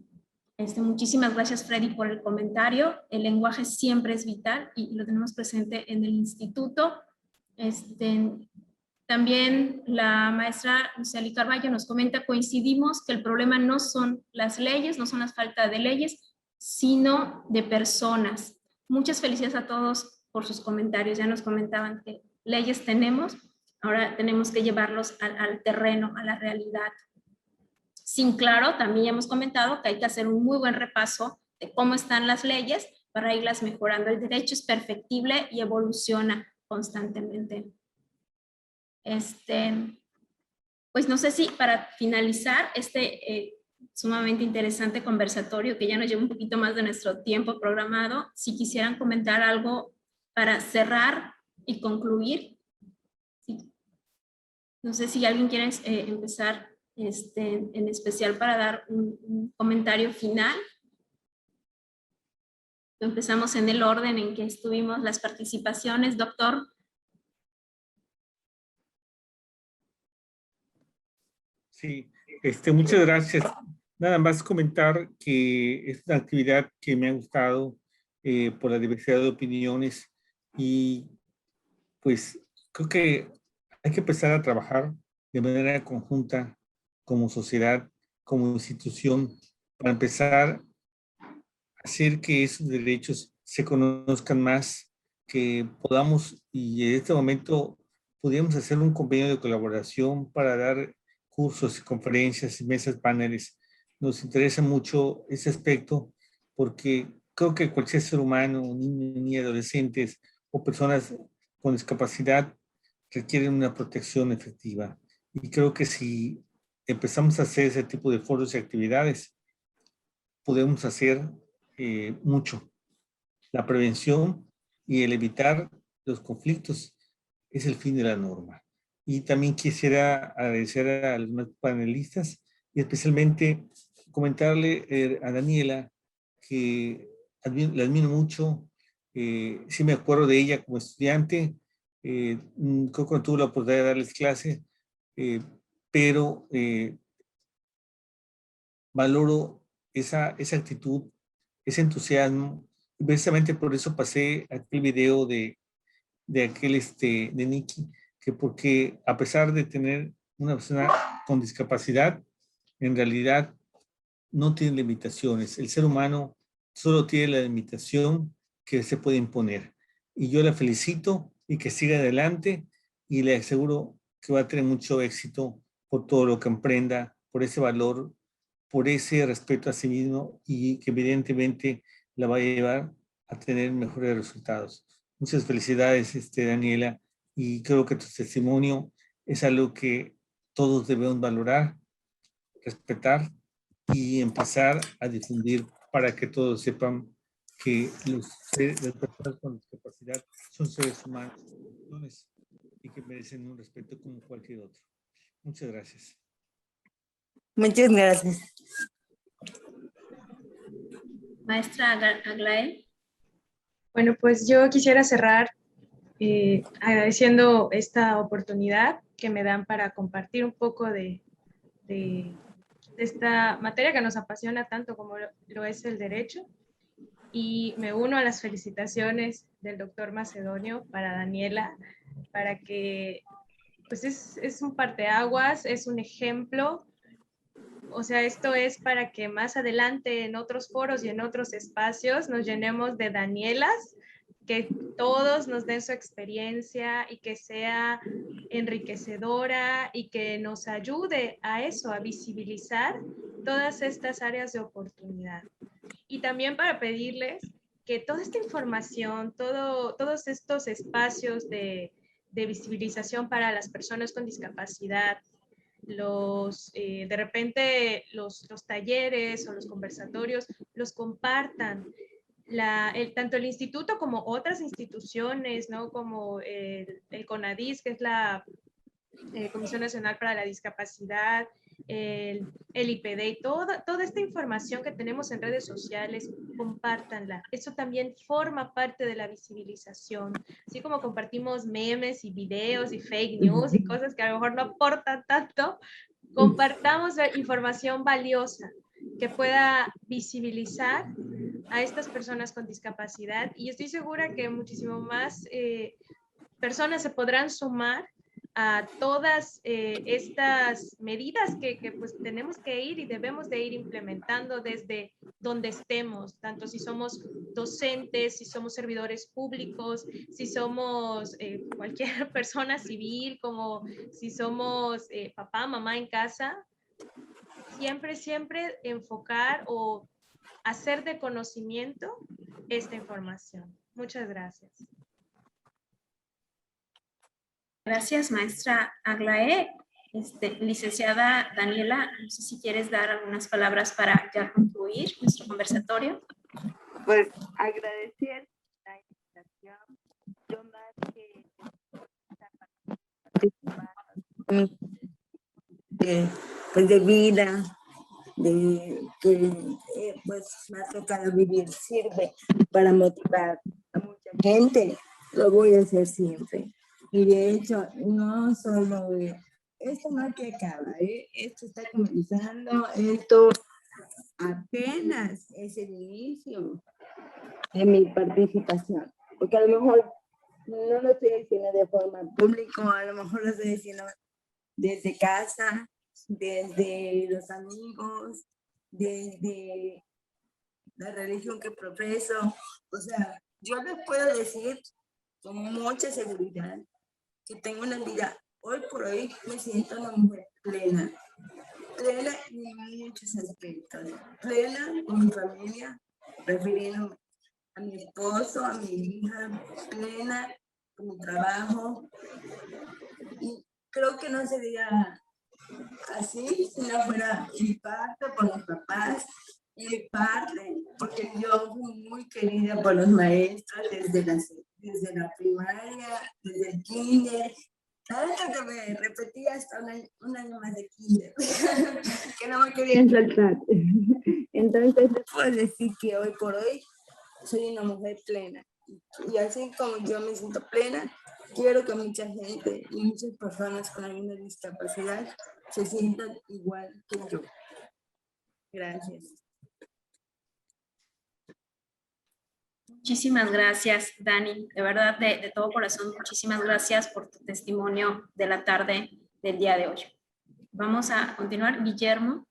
Muchísimas gracias, Freddy, por el comentario. El lenguaje siempre es vital y lo tenemos presente en el instituto. También la maestra Lucely Carballo nos comenta: coincidimos que el problema no son las leyes, no son las faltas de leyes, sino de personas. Muchas felicidades a todos por sus comentarios. Ya nos comentaban que leyes tenemos, ahora tenemos que llevarlos al terreno, a la realidad. Sin claro, también hemos comentado que hay que hacer un muy buen repaso de cómo están las leyes para irlas mejorando. El derecho es perfectible y evoluciona constantemente. Pues no sé si para finalizar sumamente interesante conversatorio, que ya nos lleva un poquito más de nuestro tiempo programado, si quisieran comentar algo para cerrar y concluir. Sí. No sé si alguien quiere empezar en especial para dar un comentario final. Empezamos en el orden en que estuvimos las participaciones, doctor. Sí, muchas gracias. Nada más comentar que es una actividad que me ha gustado por la diversidad de opiniones, y pues creo que hay que empezar a trabajar de manera conjunta como sociedad, como institución, para empezar a hacer que esos derechos se conozcan más, que podamos, y en este momento podríamos hacer un convenio de colaboración para dar cursos, conferencias, mesas, paneles. Nos interesa mucho ese aspecto porque creo que cualquier ser humano, niños, niñas, adolescentes o personas con discapacidad requieren una protección efectiva. Y creo que si empezamos a hacer ese tipo de foros y actividades, podemos hacer mucho. La prevención y el evitar los conflictos es el fin de la norma. Y también quisiera agradecer a los panelistas y especialmente comentarle a Daniela que la admiro mucho. Sí me acuerdo de ella como estudiante. Creo que no tuve la oportunidad de darles clase, pero valoro esa actitud, ese entusiasmo. Y precisamente por eso pasé aquel video de Nikki, que porque a pesar de tener una persona con discapacidad, en realidad no tiene limitaciones. El ser humano solo tiene la limitación que se puede imponer. Y yo la felicito y que siga adelante y le aseguro que va a tener mucho éxito por todo lo que emprenda, por ese valor, por ese respeto a sí mismo y que evidentemente la va a llevar a tener mejores resultados. Muchas felicidades, Daniela, y creo que tu testimonio es algo que todos debemos valorar, respetar y empezar a difundir para que todos sepan que las personas con discapacidad son seres humanos y que merecen un respeto como cualquier otro. Muchas gracias. Muchas gracias. Maestra Aglaé. Bueno, pues yo quisiera cerrar agradeciendo esta oportunidad que me dan para compartir un poco de esta materia que nos apasiona tanto como lo es el derecho. Y me uno a las felicitaciones del doctor Macedonio para Daniela, para que pues es un parteaguas, es un ejemplo. O sea, esto es para que más adelante en otros foros y en otros espacios nos llenemos de Danielas, que todos nos den su experiencia y que sea enriquecedora y que nos ayude a eso, a visibilizar todas estas áreas de oportunidad. Y también para pedirles que toda esta información, todos estos espacios de visibilización para las personas con discapacidad, de repente los talleres o los conversatorios, los compartan. Tanto el instituto como otras instituciones, ¿no? Como el CONADIS, que es la Comisión Nacional para la Discapacidad, el IPD y toda esta información que tenemos en redes sociales, compártanla. Eso también forma parte de la visibilización. Así como compartimos memes y videos y fake news y cosas que a lo mejor no aportan tanto, compartamos información valiosa que pueda visibilizar a estas personas con discapacidad, y estoy segura que muchísimo más personas se podrán sumar a todas estas medidas que pues tenemos que ir y debemos de ir implementando desde donde estemos, tanto si somos docentes, si somos servidores públicos, si somos cualquier persona civil, como si somos papá, mamá en casa. Siempre enfocar o hacer de conocimiento esta información. Muchas gracias. Gracias, maestra Aglaé. Licenciada Daniela, no sé si quieres dar algunas palabras para ya concluir nuestro conversatorio. Pues agradecer la invitación. Yo más que de vida, de que pues me ha tocado vivir, sirve para motivar a mucha gente, lo voy a hacer siempre. Y de hecho, no solo esto no te acaba, esto está comenzando, esto apenas es el inicio de mi participación, porque a lo mejor no lo estoy diciendo de forma pública, a lo mejor lo estoy diciendo desde casa, desde los amigos, desde la religión que profeso. O sea, yo les puedo decir con mucha seguridad que tengo una vida, hoy por hoy me siento una mujer plena en muchos aspectos, plena con mi familia, refiriéndome a mi esposo, a mi hija, plena con mi trabajo. Y creo que no sería así si no fuera mi parte por mis papás y mi parte porque yo fui muy querida por los maestros desde la primaria, desde el kinder. Tanto que me repetía hasta un año más de kinder, que no me querían soltar. Entonces, puedo decir que hoy por hoy soy una mujer plena. Y así como yo me siento plena, quiero que mucha gente y muchas personas con alguna discapacidad se sientan igual que yo. Gracias. Muchísimas gracias, Dani. De verdad, de todo corazón, muchísimas gracias por tu testimonio de la tarde del día de hoy. Vamos a continuar. Guillermo.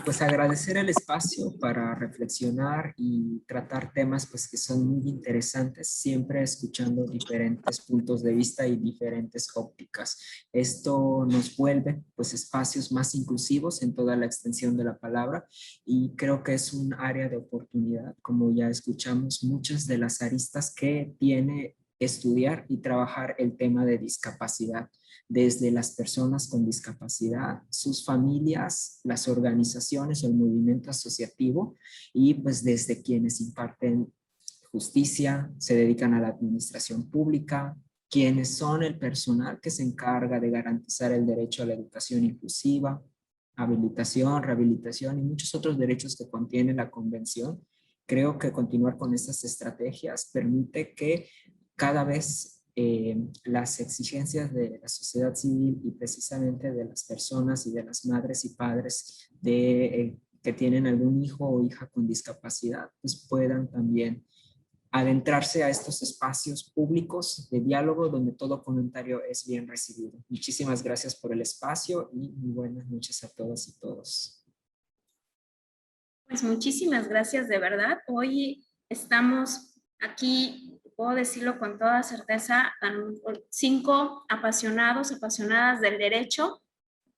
Pues agradecer el espacio para reflexionar y tratar temas pues que son muy interesantes, siempre escuchando diferentes puntos de vista y diferentes ópticas. Esto nos vuelve pues espacios más inclusivos en toda la extensión de la palabra y creo que es un área de oportunidad, como ya escuchamos, muchas de las aristas que tiene estudiar y trabajar el tema de discapacidad, desde las personas con discapacidad, sus familias, las organizaciones o el movimiento asociativo y pues desde quienes imparten justicia, se dedican a la administración pública, quienes son el personal que se encarga de garantizar el derecho a la educación inclusiva, habilitación, rehabilitación y muchos otros derechos que contiene la convención. Creo que continuar con estas estrategias permite que cada vez las exigencias de la sociedad civil y precisamente de las personas y de las madres y padres que tienen algún hijo o hija con discapacidad, pues puedan también adentrarse a estos espacios públicos de diálogo donde todo comentario es bien recibido. Muchísimas gracias por el espacio y muy buenas noches a todas y todos. Pues muchísimas gracias de verdad. Hoy estamos aquí, puedo decirlo con toda certeza, 5 apasionadas del derecho,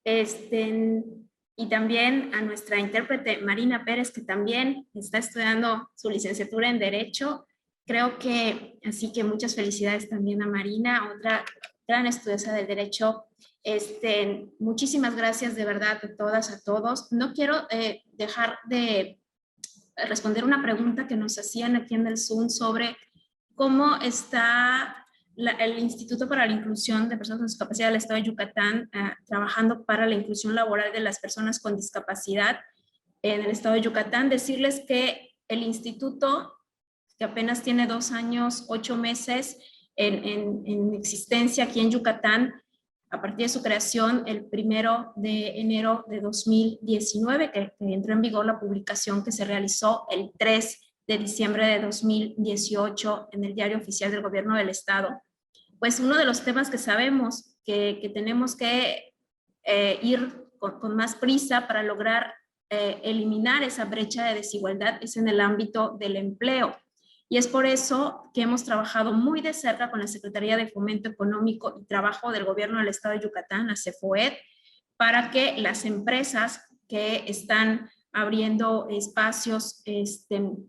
y también a nuestra intérprete Marina Pérez, que también está estudiando su licenciatura en Derecho. Creo que, así que muchas felicidades también a Marina, otra gran estudiosa del derecho. Muchísimas gracias de verdad a todas, a todos. No quiero dejar de responder una pregunta que nos hacían aquí en el Zoom sobre cómo está el Instituto para la Inclusión de Personas con Discapacidad del Estado de Yucatán trabajando para la inclusión laboral de las personas con discapacidad en el Estado de Yucatán. Decirles que el instituto, que apenas tiene 2 años, 8 meses en existencia aquí en Yucatán, a partir de su creación el 1 de enero de 2019, que entró en vigor la publicación que se realizó el 3 de diciembre de 2018 en el Diario Oficial del Gobierno del Estado, pues uno de los temas que sabemos que tenemos que ir con más prisa para lograr eliminar esa brecha de desigualdad es en el ámbito del empleo. Y es por eso que hemos trabajado muy de cerca con la Secretaría de Fomento Económico y Trabajo del Gobierno del Estado de Yucatán, la CEFOED, para que las empresas que están abriendo espacios,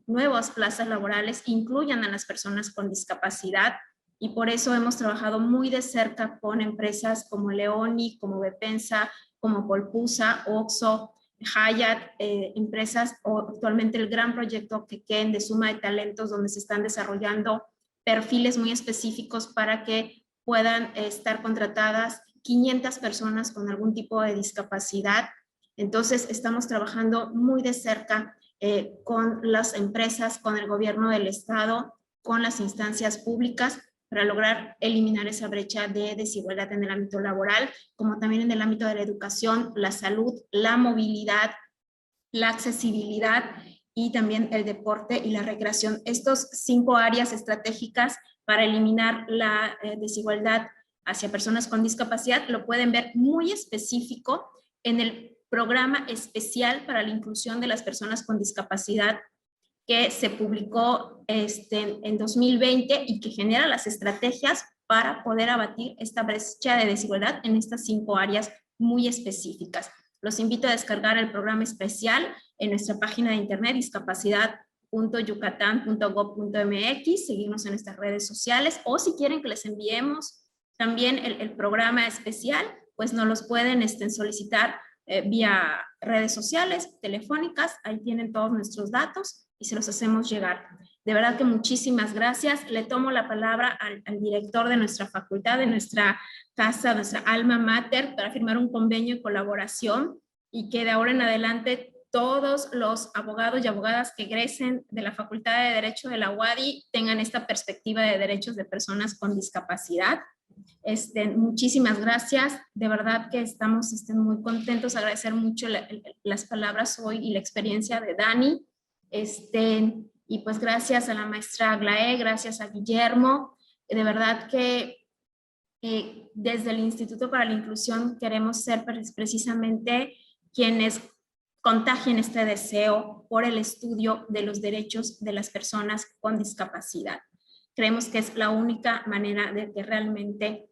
nuevas plazas laborales, incluyan a las personas con discapacidad. Y por eso hemos trabajado muy de cerca con empresas como Leoni, como Bepensa, como Polpusa, Oxxo, Hyatt, empresas, o actualmente el gran proyecto Quequén de Suma de Talentos, donde se están desarrollando perfiles muy específicos para que puedan estar contratadas 500 personas con algún tipo de discapacidad. Entonces, estamos trabajando muy de cerca con las empresas, con el gobierno del estado, con las instancias públicas, para lograr eliminar esa brecha de desigualdad en el ámbito laboral, como también en el ámbito de la educación, la salud, la movilidad, la accesibilidad y también el deporte y la recreación. Estos 5 áreas estratégicas para eliminar la desigualdad hacia personas con discapacidad lo pueden ver muy específico en el programa especial para la inclusión de las personas con discapacidad que se publicó en 2020 y que genera las estrategias para poder abatir esta brecha de desigualdad en estas 5 áreas muy específicas. Los invito a descargar el programa especial en nuestra página de internet discapacidad.yucatán.gov.mx, seguirnos en nuestras redes sociales, o si quieren que les enviemos también el programa especial, pues nos los pueden solicitar vía redes sociales, telefónicas, ahí tienen todos nuestros datos y se los hacemos llegar. De verdad que muchísimas gracias. Le tomo la palabra al director de nuestra facultad, de nuestra casa, nuestra alma mater, para firmar un convenio de colaboración y que de ahora en adelante todos los abogados y abogadas que egresen de la Facultad de Derecho de la UADY tengan esta perspectiva de derechos de personas con discapacidad. Muchísimas gracias, de verdad que estamos muy contentos, agradecer mucho las palabras hoy y la experiencia de Dani, y pues gracias a la maestra Aglaé, gracias a Guillermo, de verdad que desde el Instituto para la Inclusión queremos ser precisamente quienes contagien este deseo por el estudio de los derechos de las personas con discapacidad. Creemos que es la única manera de que realmente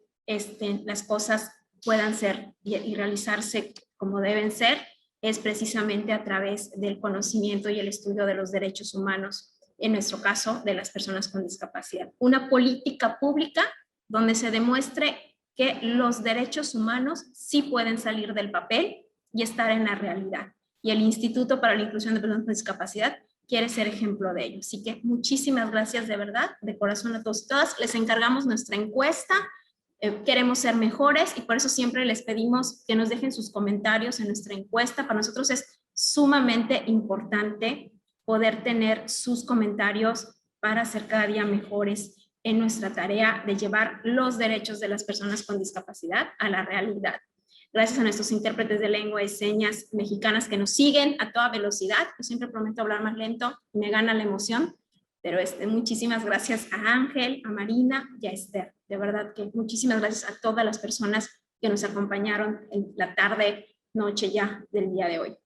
las cosas puedan ser y realizarse como deben ser, es precisamente a través del conocimiento y el estudio de los derechos humanos, en nuestro caso, de las personas con discapacidad. Una política pública donde se demuestre que los derechos humanos sí pueden salir del papel y estar en la realidad. Y el Instituto para la Inclusión de Personas con Discapacidad quiere ser ejemplo de ello. Así que muchísimas gracias de verdad, de corazón a todos y todas. Les encargamos nuestra encuesta. Queremos ser mejores y por eso siempre les pedimos que nos dejen sus comentarios en nuestra encuesta. Para nosotros es sumamente importante poder tener sus comentarios para ser cada día mejores en nuestra tarea de llevar los derechos de las personas con discapacidad a la realidad. Gracias a nuestros intérpretes de lengua y señas mexicanas que nos siguen a toda velocidad. Yo siempre prometo hablar más lento, me gana la emoción, pero muchísimas gracias a Ángel, a Marina y a Esther. De verdad que muchísimas gracias a todas las personas que nos acompañaron en la tarde, noche ya del día de hoy.